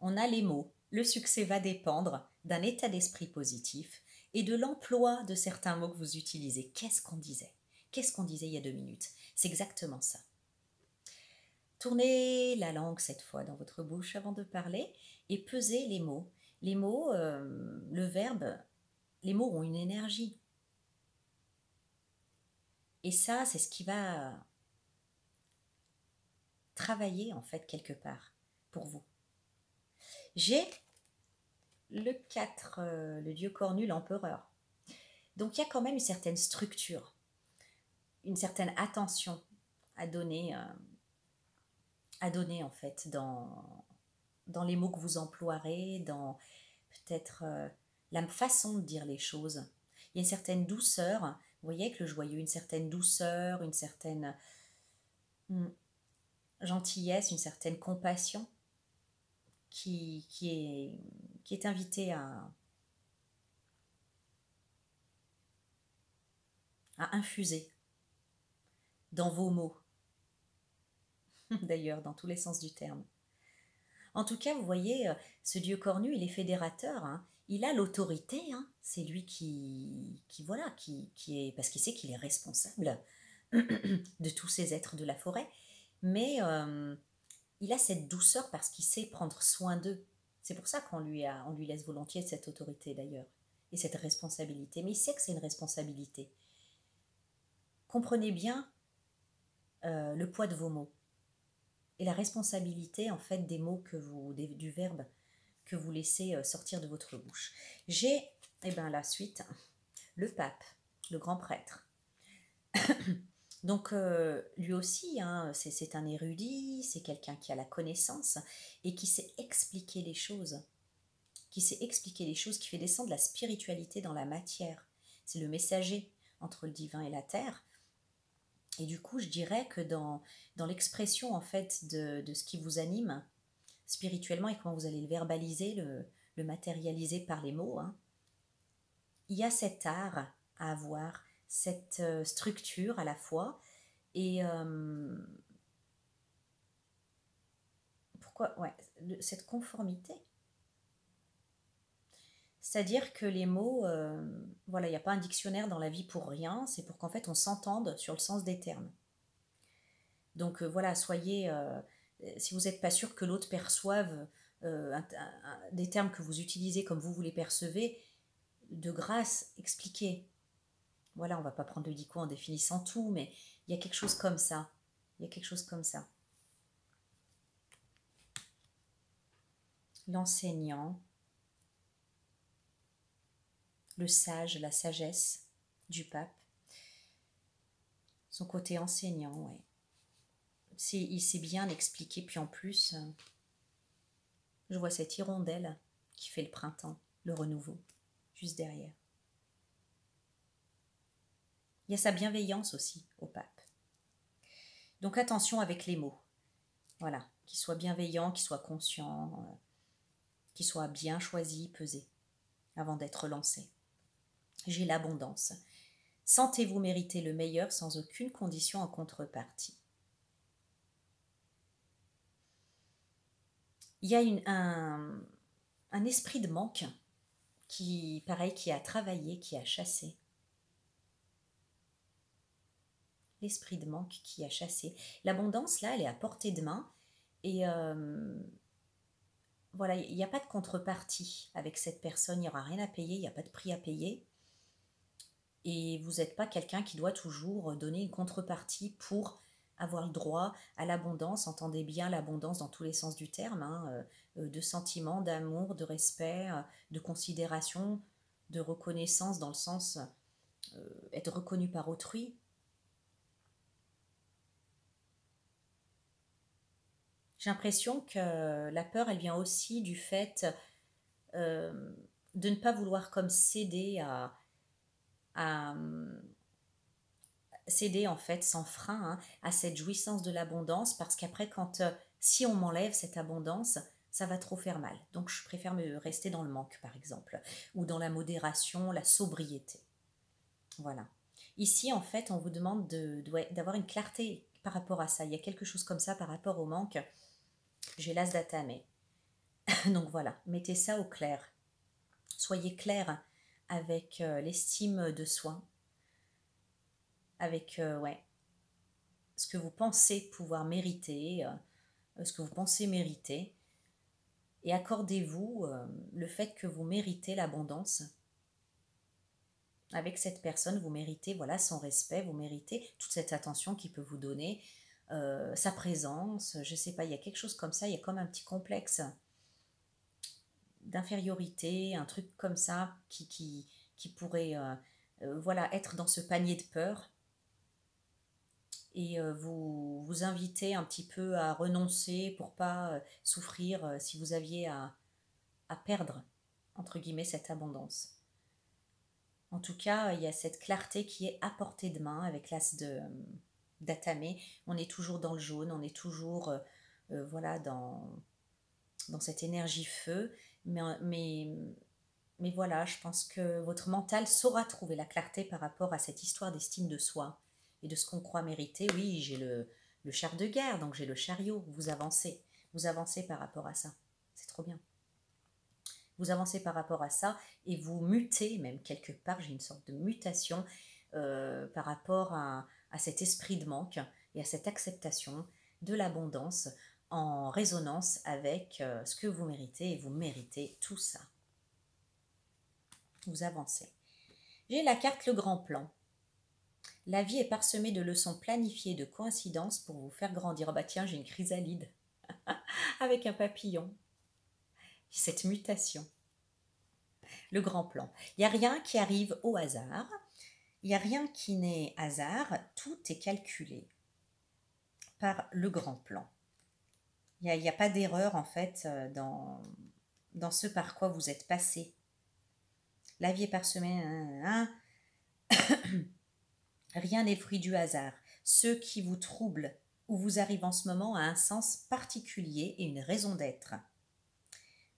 On a les mots. Le succès va dépendre d'un état d'esprit positif et de l'emploi de certains mots que vous utilisez. Qu'est-ce qu'on disait? Qu'est-ce qu'on disait il y a 2 minutes? C'est exactement ça. Tournez la langue cette fois dans votre bouche avant de parler et pesez les mots. Les mots, le verbe, les mots ont une énergie. Et ça, c'est ce qui va travailler en fait quelque part pour vous. J'ai le 4, le dieu cornu, l'empereur. Donc il y a quand même une certaine structure, une certaine attention à donner en fait dans les mots que vous emploierez, dans peut-être la façon de dire les choses. Il y a une certaine douceur, vous voyez, avec le joyeux, une certaine douceur, une certaine gentillesse, une certaine compassion qui est invitée à infuser dans vos mots, d'ailleurs, dans tous les sens du terme. En tout cas, vous voyez, ce dieu cornu, il est fédérateur, hein. Il a l'autorité, hein. C'est lui voilà, qui est, parce qu'il sait qu'il est responsable de tous ces êtres de la forêt, mais il a cette douceur parce qu'il sait prendre soin d'eux. C'est pour ça qu'on on lui laisse volontiers cette autorité d'ailleurs, et cette responsabilité, mais il sait que c'est une responsabilité. Comprenez bien le poids de vos mots et la responsabilité en fait des mots du verbe que vous laissez sortir de votre bouche. J'ai, la suite, le pape, le grand prêtre. Donc lui aussi, hein, c'est un érudit, c'est quelqu'un qui a la connaissance et qui sait expliquer les choses, qui fait descendre la spiritualité dans la matière. C'est le messager entre le divin et la terre. Et du coup, je dirais que dans l'expression en fait de ce qui vous anime spirituellement et comment vous allez le verbaliser, le matérialiser par les mots, hein, il y a cet art à avoir, cette structure à la fois, et cette conformité. C'est-à-dire que les mots, voilà, il n'y a pas un dictionnaire dans la vie pour rien, c'est pour qu'en fait on s'entende sur le sens des termes. Donc voilà, soyez, si vous n'êtes pas sûr que l'autre perçoive des termes que vous utilisez comme vous les percevez, de grâce, expliquez. Voilà, on ne va pas prendre le dico en définissant tout, mais il y a quelque chose comme ça. Il y a quelque chose comme ça. L'enseignant, le sage, la sagesse du pape, son côté enseignant, ouais. Il sait bien expliquer, puis en plus, je vois cette hirondelle qui fait le printemps, le renouveau, juste derrière. Il y a sa bienveillance aussi au pape. Donc attention avec les mots. Voilà, qu'il soit bienveillant, qu'il soit conscient, qu'il soit bien choisi, pesé. avant d'être lancé. J'ai l'abondance. Sentez-vous mériter le meilleur sans aucune condition en contrepartie. Il y a un esprit de manque qui, pareil, qui a travaillé, qui a chassé. L'esprit de manque qui a chassé. L'abondance, là, elle est à portée de main. Et voilà, il n'y a pas de contrepartie avec cette personne. Il n'y aura rien à payer, il n'y a pas de prix à payer. Et vous n'êtes pas quelqu'un qui doit toujours donner une contrepartie pour avoir le droit à l'abondance. Entendez bien l'abondance dans tous les sens du terme, hein, de sentiments, d'amour, de respect, de considération, de reconnaissance dans le sens être reconnu par autrui. J'ai l'impression que la peur, elle vient aussi du fait de ne pas vouloir comme céder à céder en fait sans frein, hein, à cette jouissance de l'abondance, parce qu'après si on m'enlève cette abondance, ça va trop faire mal. Donc je préfère me rester dans le manque par exemple, ou dans la modération, la sobriété. Voilà. Ici en fait on vous demande d'avoir une clarté par rapport à ça. Il y a quelque chose comme ça par rapport au manque. J'ai l'as d'Atame. Donc voilà, mettez ça au clair. Soyez clair avec l'estime de soi, avec ce que vous pensez pouvoir mériter, ce que vous pensez mériter, et accordez-vous le fait que vous méritez l'abondance. Avec cette personne, vous méritez son respect, vous méritez toute cette attention qu'il peut vous donner, sa présence, je ne sais pas, il y a quelque chose comme ça, il y a comme un petit complexe d'infériorité, un truc comme ça qui pourrait être dans ce panier de peur. Et vous invitez un petit peu à renoncer pour pas souffrir si vous aviez à perdre, entre guillemets, cette abondance. En tout cas, il y a cette clarté qui est à portée de main avec l'as d'Atame. On est toujours dans le jaune, on est toujours dans cette énergie feu. Mais voilà, je pense que votre mental saura trouver la clarté par rapport à cette histoire d'estime de soi et de ce qu'on croit mériter. Oui, j'ai le char de guerre, donc j'ai le chariot. Vous avancez par rapport à ça. C'est trop bien. Vous avancez par rapport à ça et vous mutez, même quelque part, j'ai une sorte de mutation par rapport à cet esprit de manque et à cette acceptation de l'abondance en résonance avec ce que vous méritez, et vous méritez tout ça. Vous avancez. J'ai la carte le grand plan. La vie est parsemée de leçons planifiées, de coïncidences pour vous faire grandir. Oh bah tiens, j'ai une chrysalide avec un papillon. Cette mutation. Le grand plan. Il n'y a rien qui arrive au hasard. Il n'y a rien qui n'est hasard. Tout est calculé par le grand plan. Il n'y a pas d'erreur en fait dans ce par quoi vous êtes passé. La vie est parsemée. Rien n'est fruit du hasard. Ce qui vous trouble ou vous arrive en ce moment a un sens particulier et une raison d'être.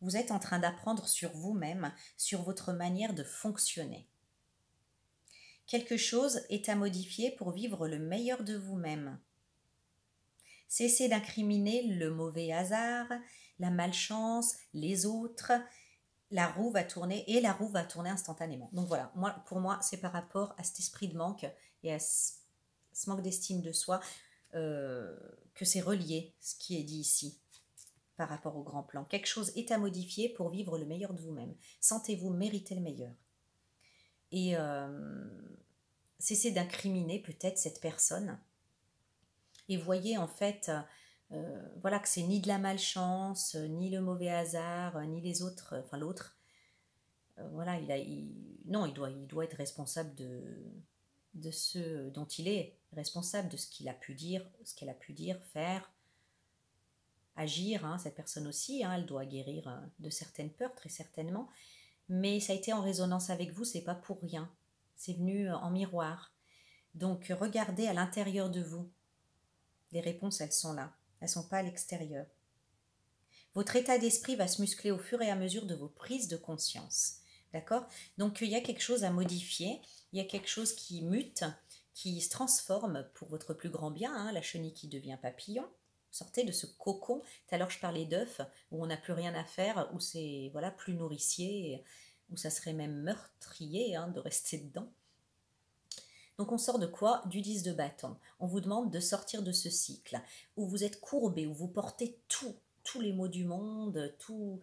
Vous êtes en train d'apprendre sur vous-même, sur votre manière de fonctionner. Quelque chose est à modifier pour vivre le meilleur de vous-même. Cessez d'incriminer le mauvais hasard, la malchance, les autres. La roue va tourner et la roue va tourner instantanément. Donc voilà, pour moi, c'est par rapport à cet esprit de manque et à ce manque d'estime de soi que c'est relié, ce qui est dit ici, par rapport au grand plan. Quelque chose est à modifier pour vivre le meilleur de vous-même. Sentez-vous mériter le meilleur. Et cessez d'incriminer peut-être cette personne. Et voyez en fait que c'est ni de la malchance, ni le mauvais hasard, ni les autres, l'autre. Il doit être responsable de ce dont il est responsable, de ce qu'il a pu dire, ce qu'elle a pu dire, faire, agir. Cette personne aussi, elle doit guérir de certaines peurs, très certainement. Mais ça a été en résonance avec vous, c'est pas pour rien. C'est venu en miroir. Donc regardez à l'intérieur de vous. Les réponses, elles sont là. Elles ne sont pas à l'extérieur. Votre état d'esprit va se muscler au fur et à mesure de vos prises de conscience. D'accord? Donc, il y a quelque chose à modifier, il y a quelque chose qui mute, qui se transforme pour votre plus grand bien, hein, la chenille qui devient papillon. Sortez de ce cocon. Tout à l'heure, je parlais d'œuf, où on n'a plus rien à faire, où c'est voilà, plus nourricier, où ça serait même meurtrier hein, de rester dedans. Donc on sort de quoi? Du 10 de bâton. On vous demande de sortir de ce cycle où vous êtes courbé, où vous portez tous les maux du monde, tout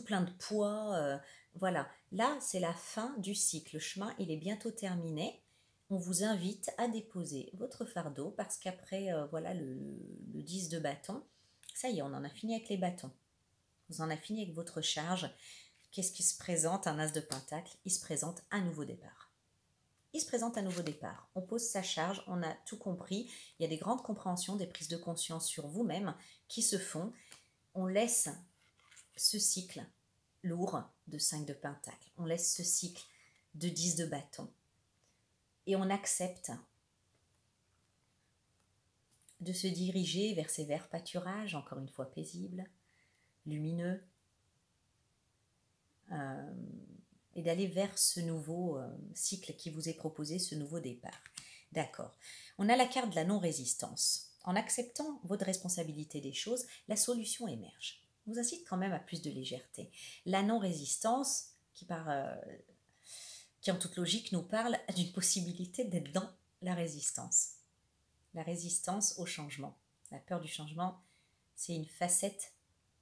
plein de poids. Voilà, là c'est la fin du cycle. Le chemin, il est bientôt terminé. On vous invite à déposer votre fardeau parce qu'après voilà le 10 de bâton, ça y est, on en a fini avec les bâtons. Vous en avez fini avec votre charge. Qu'est-ce qui se présente? Un as de pentacle, il se présente un nouveau départ. Il se présente un nouveau départ. On pose sa charge, on a tout compris. Il y a des grandes compréhensions, des prises de conscience sur vous-même qui se font. On laisse ce cycle lourd de 5 de pentacle. On laisse ce cycle de 10 de bâton. Et on accepte de se diriger vers ces verts pâturages, encore une fois paisibles, lumineux, et d'aller vers ce nouveau cycle qui vous est proposé, ce nouveau départ. D'accord. On a la carte de la non-résistance. En acceptant votre responsabilité des choses, la solution émerge. Je vous incite quand même à plus de légèreté. La non-résistance, qui en toute logique nous parle d'une possibilité d'être dans la résistance. La résistance au changement. La peur du changement, c'est qu'une facette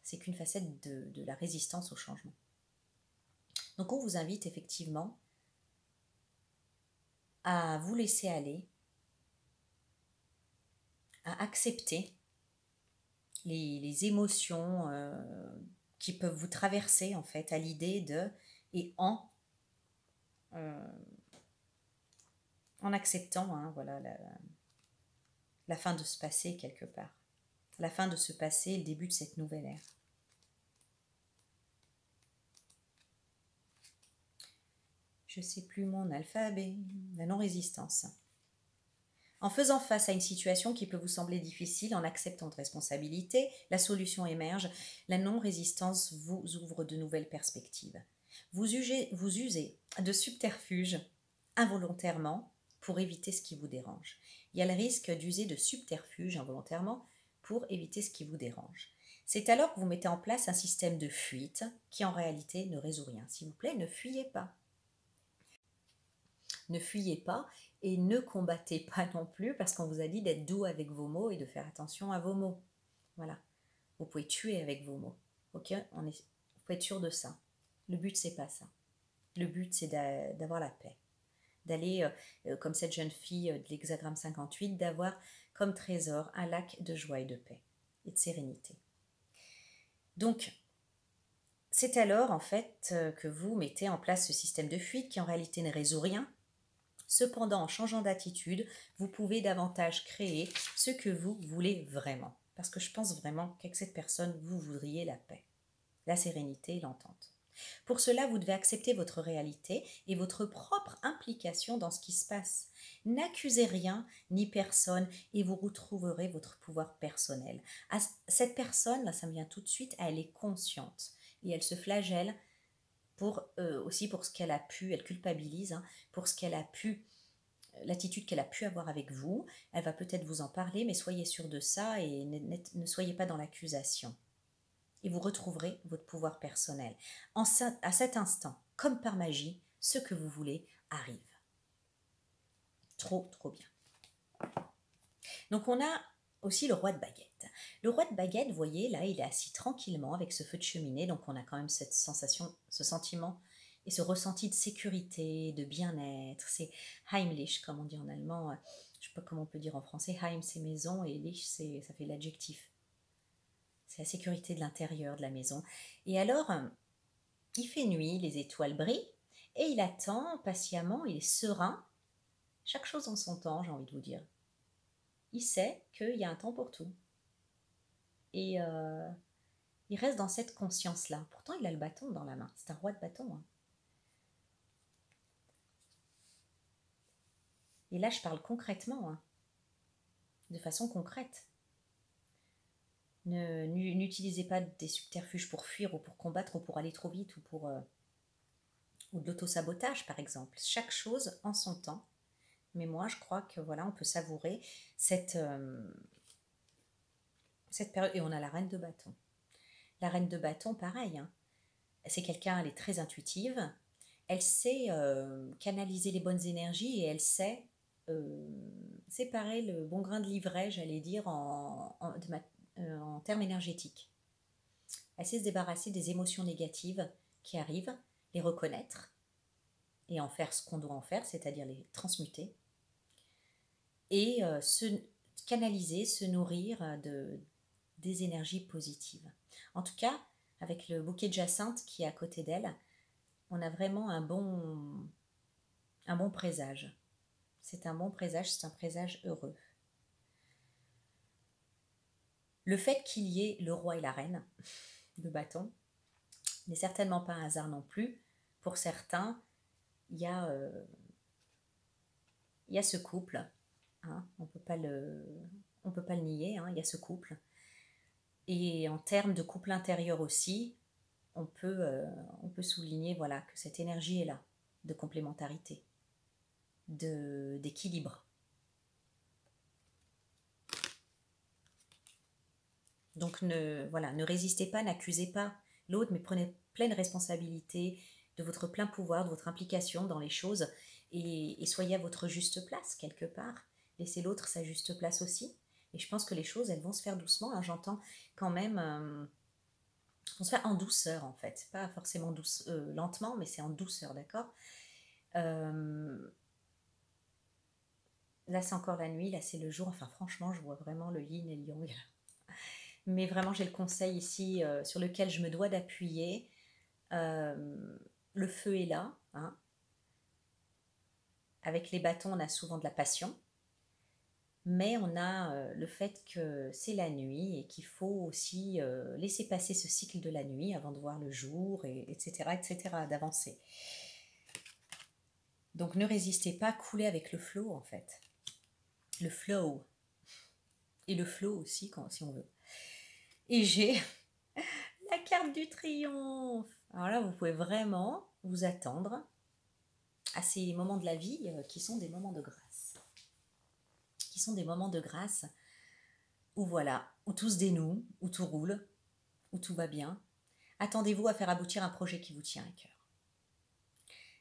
de la résistance au changement. Donc on vous invite effectivement à vous laisser aller, à accepter les émotions qui peuvent vous traverser en fait à l'idée de et en acceptant hein, voilà, la fin de ce passé quelque part, la fin de ce passé, le début de cette nouvelle ère. Je ne sais plus mon alphabet, la non-résistance. En faisant face à une situation qui peut vous sembler difficile, en acceptant de responsabilité, la solution émerge, la non-résistance vous ouvre de nouvelles perspectives. Vous usez de subterfuges involontairement pour éviter ce qui vous dérange. Il y a le risque d'user de subterfuges involontairement pour éviter ce qui vous dérange. C'est alors que vous mettez en place un système de fuite qui en réalité ne résout rien. S'il vous plaît, ne fuyez pas. Ne fuyez pas et ne combattez pas non plus parce qu'on vous a dit d'être doux avec vos mots et de faire attention à vos mots. Voilà. Vous pouvez tuer avec vos mots. Ok, vous pouvez être sûr de ça. Le but, c'est pas ça. Le but, c'est d'avoir la paix. D'aller, comme cette jeune fille de l'hexagramme 58, d'avoir comme trésor un lac de joie et de paix et de sérénité. Donc, c'est alors en fait que vous mettez en place ce système de fuite qui en réalité ne résout rien. Cependant, en changeant d'attitude, vous pouvez davantage créer ce que vous voulez vraiment. Parce que je pense vraiment qu'avec cette personne, vous voudriez la paix, la sérénité et l'entente. Pour cela, vous devez accepter votre réalité et votre propre implication dans ce qui se passe. N'accusez rien ni personne et vous retrouverez votre pouvoir personnel. Cette personne, là ça me vient tout de suite, elle est consciente et elle se flagelle aussi pour ce qu'elle a pu, elle culpabilise hein, pour ce qu'elle a pu, l'attitude qu'elle a pu avoir avec vous. Elle va peut-être vous en parler, mais soyez sûr de ça et ne soyez pas dans l'accusation. Et vous retrouverez votre pouvoir personnel. À cet instant, comme par magie, ce que vous voulez arrive. Trop, trop bien. Donc on a aussi le roi de baguette. Le roi de baguette, vous voyez, là, il est assis tranquillement avec ce feu de cheminée, donc on a quand même cette sensation, ce sentiment et ce ressenti de sécurité, de bien-être. C'est heimlich, comme on dit en allemand. Je ne sais pas comment on peut dire en français. Heim, c'est maison, et lich, ça fait l'adjectif. C'est la sécurité de l'intérieur de la maison. Et alors, il fait nuit, les étoiles brillent, et il attend patiemment, il est serein. Chaque chose en son temps, j'ai envie de vous dire. Il sait qu'il y a un temps pour tout. Et il reste dans cette conscience-là. Pourtant, il a le bâton dans la main. C'est un roi de bâton. Hein. Et là, je parle concrètement, hein, de façon concrète. N'utilisez pas des subterfuges pour fuir ou pour combattre ou pour aller trop vite ou pour ou de l'autosabotage par exemple. Chaque chose en son temps. Mais moi, je crois que voilà, on peut savourer cette période. Et on a la reine de bâton. La reine de bâton, pareil, hein. C'est quelqu'un, elle est très intuitive. Elle sait canaliser les bonnes énergies et elle sait séparer le bon grain de livret, j'allais dire, en termes énergétiques. Elle sait se débarrasser des émotions négatives qui arrivent, les reconnaître et en faire ce qu'on doit en faire, c'est-à-dire les transmuter et se canaliser, se nourrir des énergies positives. En tout cas, avec le bouquet de jacinthe qui est à côté d'elle, on a vraiment un bon présage. C'est un bon présage, c'est un présage heureux. Le fait qu'il y ait le roi et la reine de bâton n'est certainement pas un hasard non plus. Pour certains, il y a ce couple, hein, on peut pas le nier, hein, il y a ce couple. Et en termes de couple intérieur aussi, on peut souligner voilà, que cette énergie est là, de complémentarité, d'équilibre. Donc ne résistez pas, n'accusez pas l'autre, mais prenez pleine responsabilité de votre plein pouvoir, de votre implication dans les choses et soyez à votre juste place quelque part. Laissez l'autre sa juste place aussi. Et je pense que les choses, elles vont se faire doucement. Hein, j'entends quand même... vont se faire en douceur en fait. Pas forcément lentement, mais c'est en douceur, d'accord. Là, c'est encore la nuit, là, c'est le jour. Enfin, franchement, je vois vraiment le yin et le yang. Mais vraiment, j'ai le conseil ici sur lequel je me dois d'appuyer. Le feu est là. Hein. Avec les bâtons, on a souvent de la passion. Mais on a le fait que c'est la nuit et qu'il faut aussi laisser passer ce cycle de la nuit avant de voir le jour, etc., d'avancer. Donc ne résistez pas, coulez avec le flow en fait. Le flow. Et le flow aussi, si on veut. Et j'ai la carte du triomphe. Alors là, vous pouvez vraiment vous attendre à ces moments de la vie qui sont des moments de grâce. Qui sont des moments de grâce où voilà, où tout se dénoue, où tout roule, où tout va bien. Attendez-vous à faire aboutir un projet qui vous tient à cœur.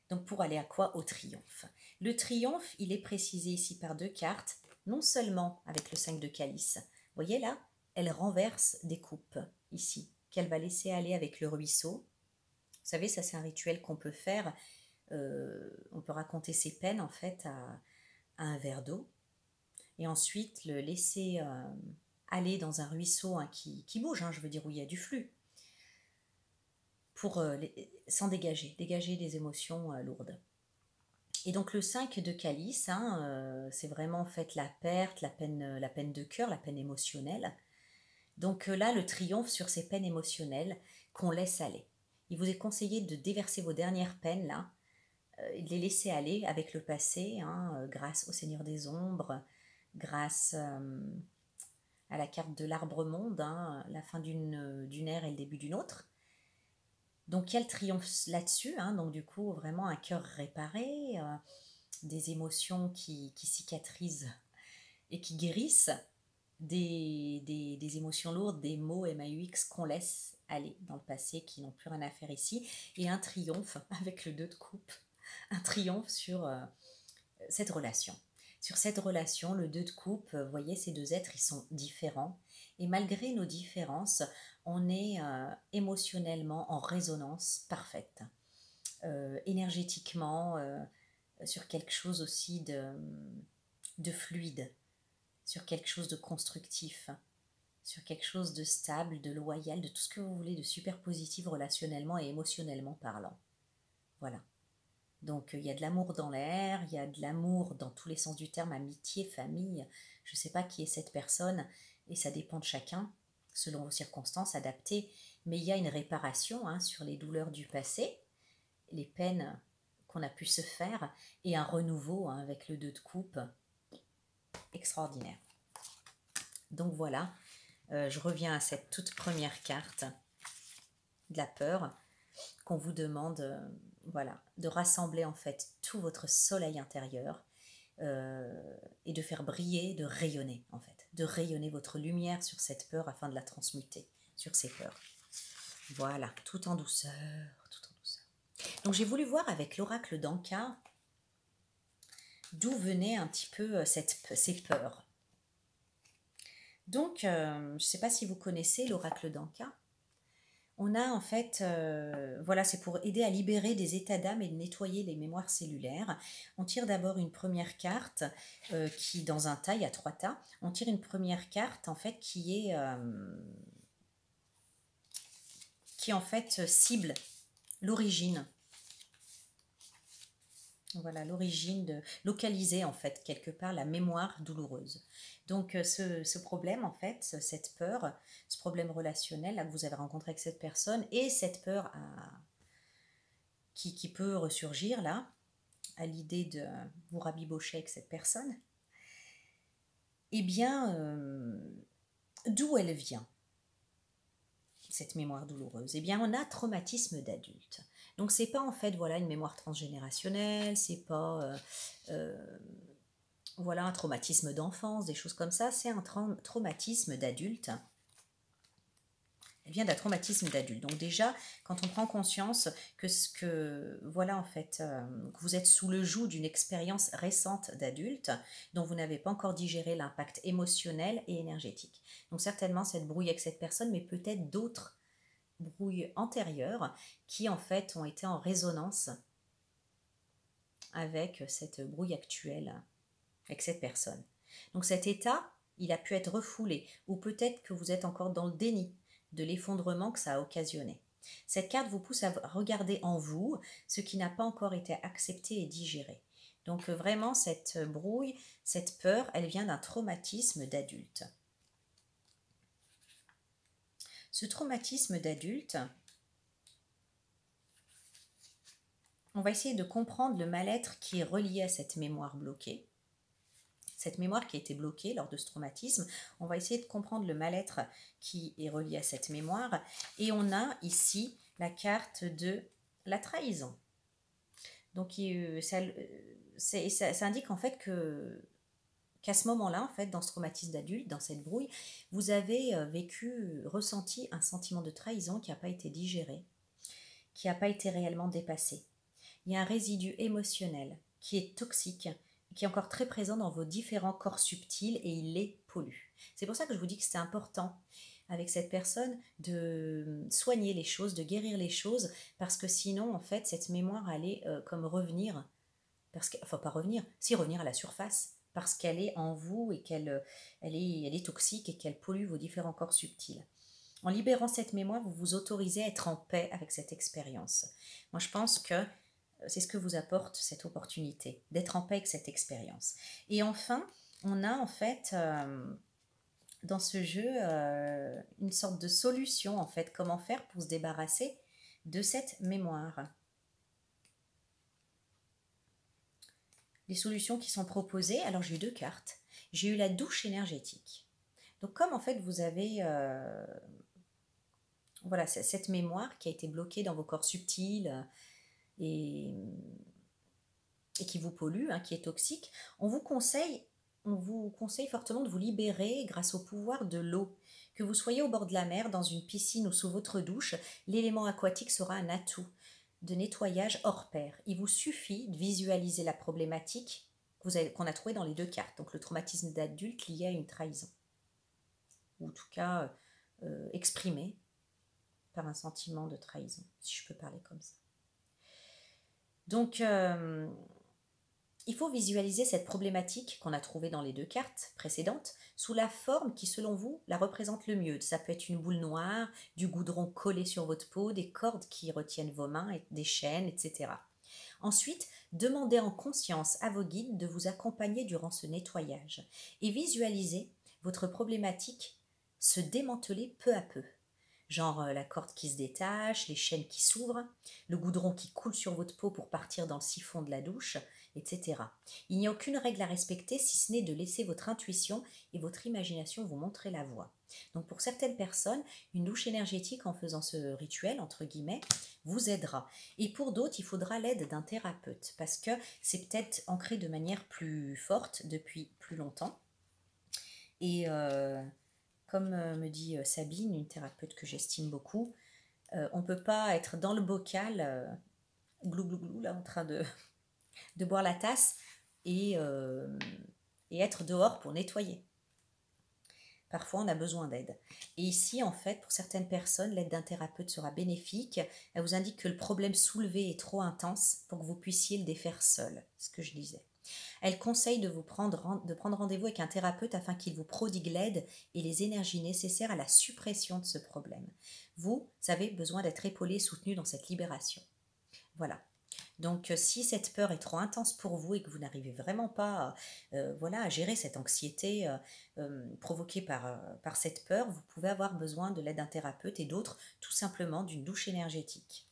Donc pour aller à quoi? Au triomphe. Le triomphe, il est précisé ici par 2 cartes, non seulement avec le 5 de calice. Vous voyez là, elle renverse des coupes ici, qu'elle va laisser aller avec le ruisseau. Vous savez, ça c'est un rituel qu'on peut faire. On peut raconter ses peines en fait à un verre d'eau et ensuite le laisser aller dans un ruisseau hein, qui bouge, hein, je veux dire où il y a du flux, pour s'en dégager des émotions lourdes. Et donc le 5 de calice, hein, c'est vraiment en fait la perte, la peine de cœur, la peine émotionnelle. Donc là, le triomphe sur ces peines émotionnelles qu'on laisse aller. Il vous est conseillé de déverser vos dernières peines là, et de les laisser aller avec le passé, hein, grâce au Seigneur des Ombres, grâce à la carte de l'arbre-monde, hein, la fin d'une ère et le début d'une autre. Donc il y a le triomphe là-dessus, hein, donc du coup vraiment un cœur réparé, des émotions qui cicatrisent et qui guérissent, des émotions lourdes, des mots MAUX qu'on laisse aller dans le passé, qui n'ont plus rien à faire ici, et un triomphe avec le 2 de coupe, un triomphe sur cette relation. Sur cette relation, le 2 de coupe, vous voyez, ces 2 êtres, ils sont différents. Et malgré nos différences, on est émotionnellement en résonance parfaite. Énergétiquement, sur quelque chose aussi de fluide, sur quelque chose de constructif, sur quelque chose de stable, de loyal, de tout ce que vous voulez, de super positif relationnellement et émotionnellement parlant. Voilà. Donc il y a de l'amour dans l'air, il y a de l'amour dans tous les sens du terme, amitié, famille, je ne sais pas qui est cette personne, et ça dépend de chacun, selon vos circonstances adaptées, mais il y a une réparation hein, sur les douleurs du passé, les peines qu'on a pu se faire, et un renouveau hein, avec le 2 de coupe, extraordinaire. Donc voilà, je reviens à cette toute première carte de la peur qu'on vous demande voilà, de rassembler en fait tout votre soleil intérieur et de faire briller, de rayonner en fait, de rayonner votre lumière sur cette peur afin de la transmuter sur ces peurs. Voilà, tout en douceur, tout en douceur. Donc j'ai voulu voir avec l'oracle d'Anka d'où venaient un petit peu ces peurs. Donc, je ne sais pas si vous connaissez l'oracle d'Anka. On a en fait, voilà, c'est pour aider à libérer des états d'âme et de nettoyer les mémoires cellulaires. On tire d'abord une première carte qui, dans un tas, il y a 3 tas. On tire une première carte en fait qui en fait cible l'origine. Voilà, l'origine de localiser en fait quelque part la mémoire douloureuse. Donc ce problème en fait, cette peur, ce problème relationnel là, que vous avez rencontré avec cette personne et cette peur qui peut ressurgir là, à l'idée de vous rabibocher avec cette personne, eh bien, d'où elle vient cette mémoire douloureuse? Eh bien, on a traumatisme d'adulte. Donc, c'est pas en fait voilà une mémoire transgénérationnelle, c'est pas voilà un traumatisme d'enfance, des choses comme ça. C'est un traumatisme d'adulte. Elle vient d'un traumatisme d'adulte. Donc déjà, quand on prend conscience que voilà en fait que vous êtes sous le joug d'une expérience récente d'adulte dont vous n'avez pas encore digéré l'impact émotionnel et énergétique. Donc certainement cette brouille avec cette personne, mais peut-être d'autres brouilles antérieures qui en fait ont été en résonance avec cette brouille actuelle, avec cette personne. Donc cet état, il a pu être refoulé, ou peut-être que vous êtes encore dans le déni de l'effondrement que ça a occasionné. Cette carte vous pousse à regarder en vous ce qui n'a pas encore été accepté et digéré. Donc vraiment, cette brouille, cette peur, elle vient d'un traumatisme d'adulte. Ce traumatisme d'adulte, on va essayer de comprendre le mal-être qui est relié à cette mémoire bloquée. Cette mémoire qui a été bloquée lors de ce traumatisme, on va essayer de comprendre le mal-être qui est relié à cette mémoire. Et on a ici la carte de la trahison. Donc ça indique en fait qu'à ce moment-là, en fait, dans ce traumatisme d'adulte, dans cette brouille, vous avez ressenti un sentiment de trahison qui n'a pas été digéré, qui n'a pas été réellement dépassé. Il y a un résidu émotionnel qui est toxique, qui est encore très présent dans vos différents corps subtils et il les pollue. C'est pour ça que je vous dis que c'est important avec cette personne de soigner les choses, de guérir les choses, parce que sinon, en fait, cette mémoire allait comme revenir, enfin pas revenir, si revenir à la surface, parce qu'elle est en vous et elle est toxique et qu'elle pollue vos différents corps subtils. En libérant cette mémoire, vous vous autorisez à être en paix avec cette expérience. Moi, je pense que c'est ce que vous apporte cette opportunité, d'être en paix avec cette expérience. Et enfin, on a en fait dans ce jeu une sorte de solution, en fait, comment faire pour se débarrasser de cette mémoire. Les solutions qui sont proposées, alors j'ai eu 2 cartes. J'ai eu la douche énergétique. Donc comme en fait vous avez voilà, cette mémoire qui a été bloquée dans vos corps subtils et qui vous pollue, hein, qui est toxique, on vous conseille fortement de vous libérer grâce au pouvoir de l'eau. Que vous soyez au bord de la mer, dans une piscine ou sous votre douche, l'élément aquatique sera un atout de nettoyage hors pair. Il vous suffit de visualiser la problématique qu'on a trouvée dans les 2 cartes, donc le traumatisme d'adulte lié à une trahison, ou en tout cas exprimé par un sentiment de trahison, si je peux parler comme ça. Donc, il faut visualiser cette problématique qu'on a trouvée dans les 2 cartes précédentes sous la forme qui, selon vous, la représente le mieux. Ça peut être une boule noire, du goudron collé sur votre peau, des cordes qui retiennent vos mains, des chaînes, etc. Ensuite, demandez en conscience à vos guides de vous accompagner durant ce nettoyage et visualisez votre problématique se démanteler peu à peu. Genre la corde qui se détache, les chaînes qui s'ouvrent, le goudron qui coule sur votre peau pour partir dans le siphon de la douche, etc. Il n'y a aucune règle à respecter si ce n'est de laisser votre intuition et votre imagination vous montrer la voie. Donc pour certaines personnes, une douche énergétique en faisant ce rituel, entre guillemets, vous aidera. Et pour d'autres, il faudra l'aide d'un thérapeute parce que c'est peut-être ancré de manière plus forte depuis plus longtemps. Et comme me dit Sabine, une thérapeute que j'estime beaucoup, on ne peut pas être dans le bocal, glou glou glou, là, en train de boire la tasse et être dehors pour nettoyer. Parfois, on a besoin d'aide. Et ici, en fait, pour certaines personnes, l'aide d'un thérapeute sera bénéfique. Elle vous indique que le problème soulevé est trop intense pour que vous puissiez le défaire seul, ce que je disais. Elle conseille de prendre rendez-vous avec un thérapeute afin qu'il vous prodigue l'aide et les énergies nécessaires à la suppression de ce problème. Vous avez besoin d'être épaulé et soutenu dans cette libération. Voilà. Donc, si cette peur est trop intense pour vous et que vous n'arrivez vraiment pas à gérer cette anxiété provoquée par cette peur, vous pouvez avoir besoin de l'aide d'un thérapeute et d'autres, tout simplement, d'une douche énergétique.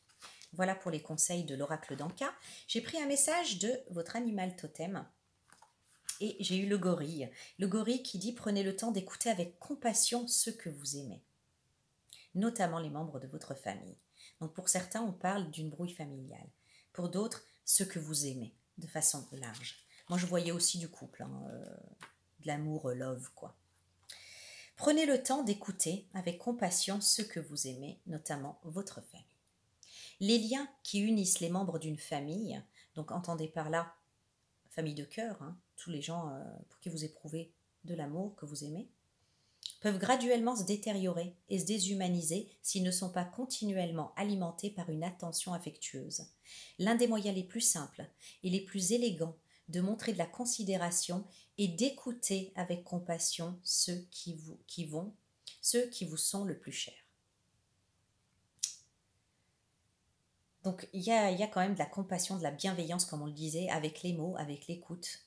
Voilà pour les conseils de l'oracle d'Anka. J'ai pris un message de votre animal totem et j'ai eu le gorille. Le gorille qui dit « Prenez le temps d'écouter avec compassion ceux que vous aimez, notamment les membres de votre famille. » Donc pour certains, on parle d'une brouille familiale. Pour d'autres, ceux que vous aimez, de façon large. Moi, je voyais aussi du couple, de l'amour, love, quoi. Prenez le temps d'écouter avec compassion ceux que vous aimez, notamment votre famille. Les liens qui unissent les membres d'une famille, donc entendez par là famille de cœur, tous les gens pour qui vous éprouvez de l'amour, que vous aimez, peuvent graduellement se détériorer et se déshumaniser s'ils ne sont pas continuellement alimentés par une attention affectueuse. L'un des moyens les plus simples et les plus élégants de montrer de la considération est d'écouter avec compassion ceux qui vous sont le plus chers. Donc il y a quand même de la compassion, de la bienveillance, comme on le disait, avec les mots, avec l'écoute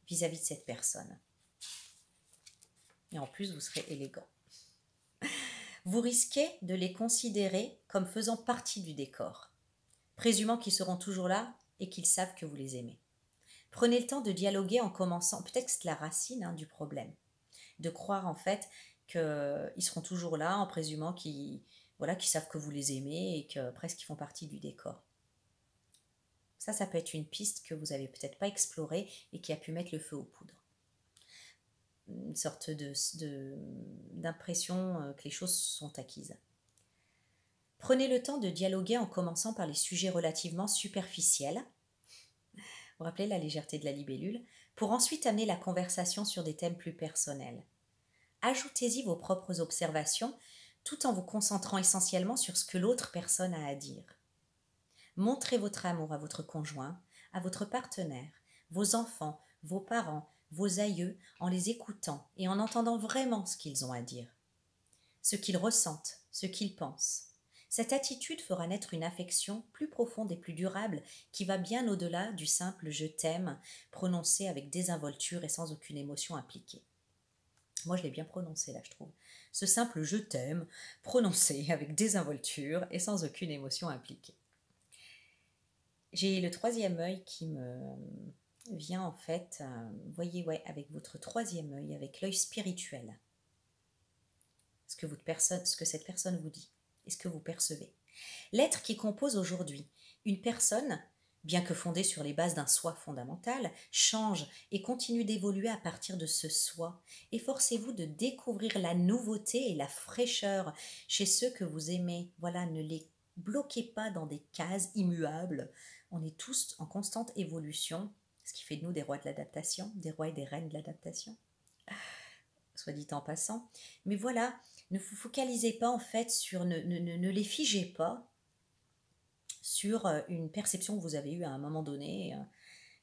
vis-à-vis de cette personne. Et en plus, vous serez élégant. Vous risquez de les considérer comme faisant partie du décor, présumant qu'ils seront toujours là et qu'ils savent que vous les aimez. Prenez le temps de dialoguer en commençant, peut-être que c'est la racine du problème, de croire en fait qu'ils seront toujours là en présumant qu'ils savent que vous les aimez et que presque ils font partie du décor. Ça peut être une piste que vous n'avez peut-être pas explorée et qui a pu mettre le feu aux poudres. Une sorte d'impression que les choses sont acquises. Prenez le temps de dialoguer en commençant par les sujets relativement superficiels. Vous vous rappelez la légèreté de la libellule, pour ensuite amener la conversation sur des thèmes plus personnels. Ajoutez-y vos propres observations tout en vous concentrant essentiellement sur ce que l'autre personne a à dire. Montrez votre amour à votre conjoint, à votre partenaire, vos enfants, vos parents, vos aïeux, en les écoutant et en entendant vraiment ce qu'ils ont à dire, ce qu'ils ressentent, ce qu'ils pensent. Cette attitude fera naître une affection plus profonde et plus durable qui va bien au-delà du simple « je t'aime » prononcé avec désinvolture et sans aucune émotion impliquée. Moi, je l'ai bien prononcé là, je trouve. Ce simple « je t'aime » prononcé avec désinvolture et sans aucune émotion impliquée. J'ai le troisième œil qui me vient en fait, voyez, avec votre troisième œil, avec l'œil spirituel. Ce que cette personne vous dit et ce que vous percevez. L'être qui compose aujourd'hui une personne, bien que fondée sur les bases d'un soi fondamental, change et continue d'évoluer à partir de ce soi. Efforcez-vous de découvrir la nouveauté et la fraîcheur chez ceux que vous aimez. Voilà, ne les bloquez pas dans des cases immuables. On est tous en constante évolution, ce qui fait de nous des rois de l'adaptation, des rois et des reines de l'adaptation, soit dit en passant. Mais voilà, ne vous focalisez pas en fait sur, ne les figez pas sur une perception que vous avez eue à un moment donné,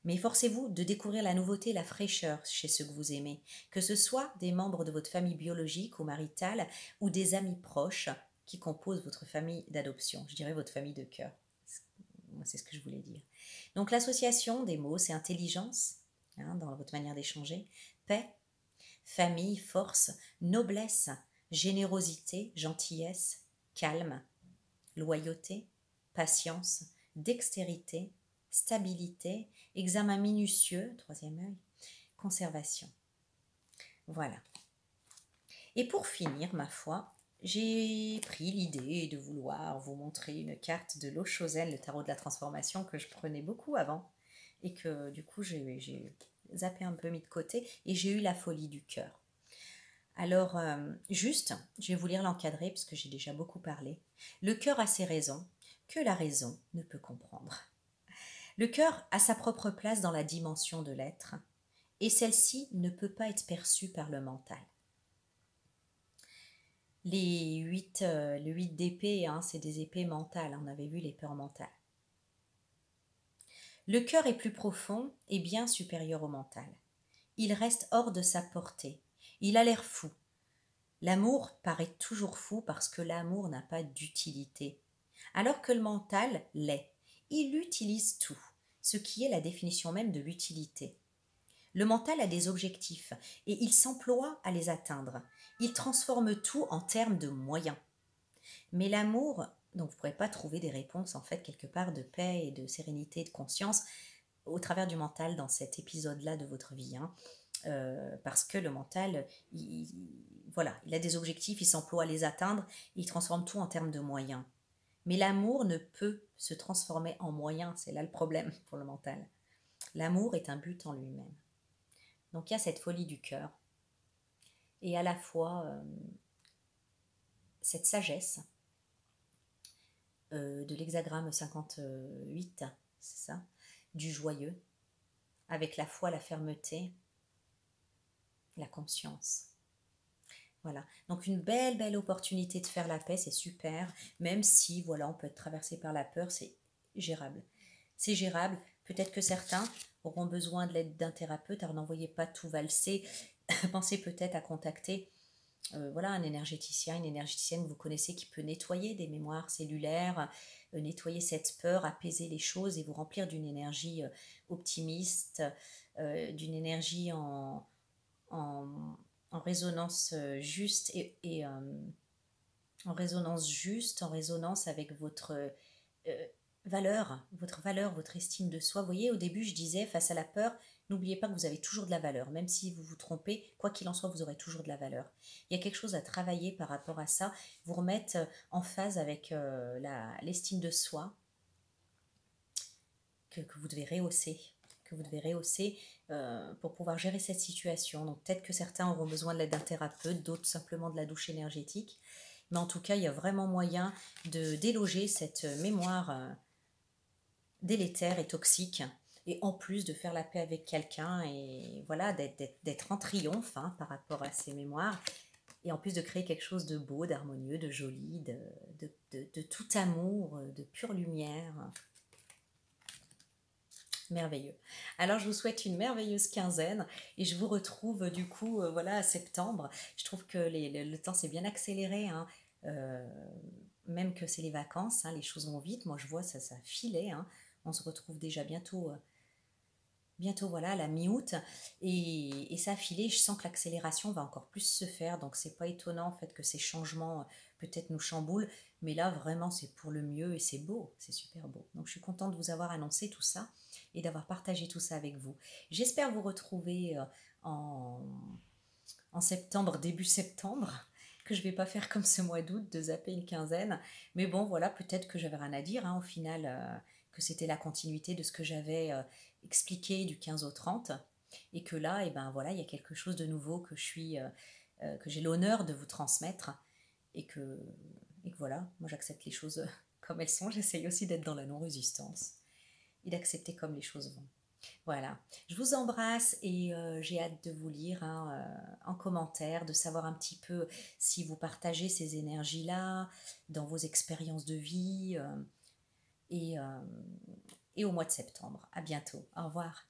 mais forcez-vous de découvrir la nouveauté et la fraîcheur chez ceux que vous aimez, que ce soit des membres de votre famille biologique ou maritale ou des amis proches qui composent votre famille d'adoption, je dirais votre famille de cœur. C'est ce que je voulais dire. Donc l'association des mots, c'est intelligence, dans votre manière d'échanger, paix, famille, force, noblesse, générosité, gentillesse, calme, loyauté, patience, dextérité, stabilité, examen minutieux, troisième œil, conservation. Voilà. Et pour finir, ma foi, j'ai pris l'idée de vouloir vous montrer une carte de l'Oshozen, le tarot de la transformation, que je prenais beaucoup avant et que du coup j'ai zappé un peu, mis de côté, et j'ai eu la folie du cœur. Alors, juste, je vais vous lire l'encadré puisque j'ai déjà beaucoup parlé. Le cœur a ses raisons que la raison ne peut comprendre. Le cœur a sa propre place dans la dimension de l'être et celle-ci ne peut pas être perçue par le mental. Les 8 d'épée, c'est des épées mentales, on avait vu les peurs mentales. Le cœur est plus profond et bien supérieur au mental. Il reste hors de sa portée. Il a l'air fou. L'amour paraît toujours fou parce que l'amour n'a pas d'utilité. Alors que le mental l'est. Il utilise tout, ce qui est la définition même de l'utilité. Le mental a des objectifs et il s'emploie à les atteindre. Il transforme tout en termes de moyens. Mais l'amour, donc vous ne pourrez pas trouver des réponses en fait quelque part de paix et de sérénité, de conscience au travers du mental dans cet épisode-là de votre vie. Parce que le mental, voilà, il a des objectifs, il s'emploie à les atteindre, il transforme tout en termes de moyens. Mais l'amour ne peut se transformer en moyen, c'est là le problème pour le mental. L'amour est un but en lui-même. Donc il y a cette folie du cœur et à la fois cette sagesse de l'hexagramme 58, c'est ça, du joyeux, avec la foi, la fermeté, la conscience. Voilà, donc une belle opportunité de faire la paix, c'est super, même si voilà, on peut être traversé par la peur, c'est gérable. C'est gérable, peut-être que certains auront besoin de l'aide d'un thérapeute, alors n'envoyez pas tout valser, pensez peut-être à contacter voilà, un énergéticien, une énergéticienne que vous connaissez qui peut nettoyer des mémoires cellulaires, nettoyer cette peur, apaiser les choses et vous remplir d'une énergie optimiste, d'une énergie en résonance juste et en résonance juste, en résonance avec votre valeur, votre estime de soi. Vous voyez, au début, je disais, face à la peur, n'oubliez pas que vous avez toujours de la valeur. Même si vous vous trompez, quoi qu'il en soit, vous aurez toujours de la valeur. Il y a quelque chose à travailler par rapport à ça, vous remettre en phase avec l'estime de soi que vous devez rehausser. Pour pouvoir gérer cette situation. Donc peut-être que certains auront besoin de l'aide d'un thérapeute, d'autres simplement de la douche énergétique. Mais en tout cas, il y a vraiment moyen de déloger cette mémoire délétère et toxique. Et en plus de faire la paix avec quelqu'un et voilà, d'être en triomphe par rapport à ces mémoires. Et en plus de créer quelque chose de beau, d'harmonieux, de joli, de tout amour, de pure lumière. Merveilleux. Alors je vous souhaite une merveilleuse quinzaine et je vous retrouve du coup voilà à septembre. Je trouve que le temps s'est bien accéléré, même que c'est les vacances, les choses vont vite. Moi je vois ça filait. On se retrouve déjà bientôt voilà à la mi-août et ça a filé. Je sens que l'accélération va encore plus se faire, donc c'est pas étonnant en fait que ces changements peut-être nous chamboulent, mais là vraiment c'est pour le mieux et c'est beau, c'est super beau. Donc je suis contente de vous avoir annoncé tout ça et d'avoir partagé tout ça avec vous. J'espère vous retrouver en septembre, début septembre, que je vais pas faire comme ce mois d'août de zapper une quinzaine, mais bon voilà, peut-être que j'avais rien à dire au final, que c'était la continuité de ce que j'avais expliqué du 15 au 30 et que là et ben voilà, il y a quelque chose de nouveau que j'ai l'honneur de vous transmettre et que voilà, moi j'accepte les choses comme elles sont. J'essaye aussi d'être dans la non-résistance et d'accepter comme les choses vont. Voilà, je vous embrasse et j'ai hâte de vous lire en commentaire, de savoir un petit peu si vous partagez ces énergies-là dans vos expériences de vie et au mois de septembre. À bientôt, au revoir.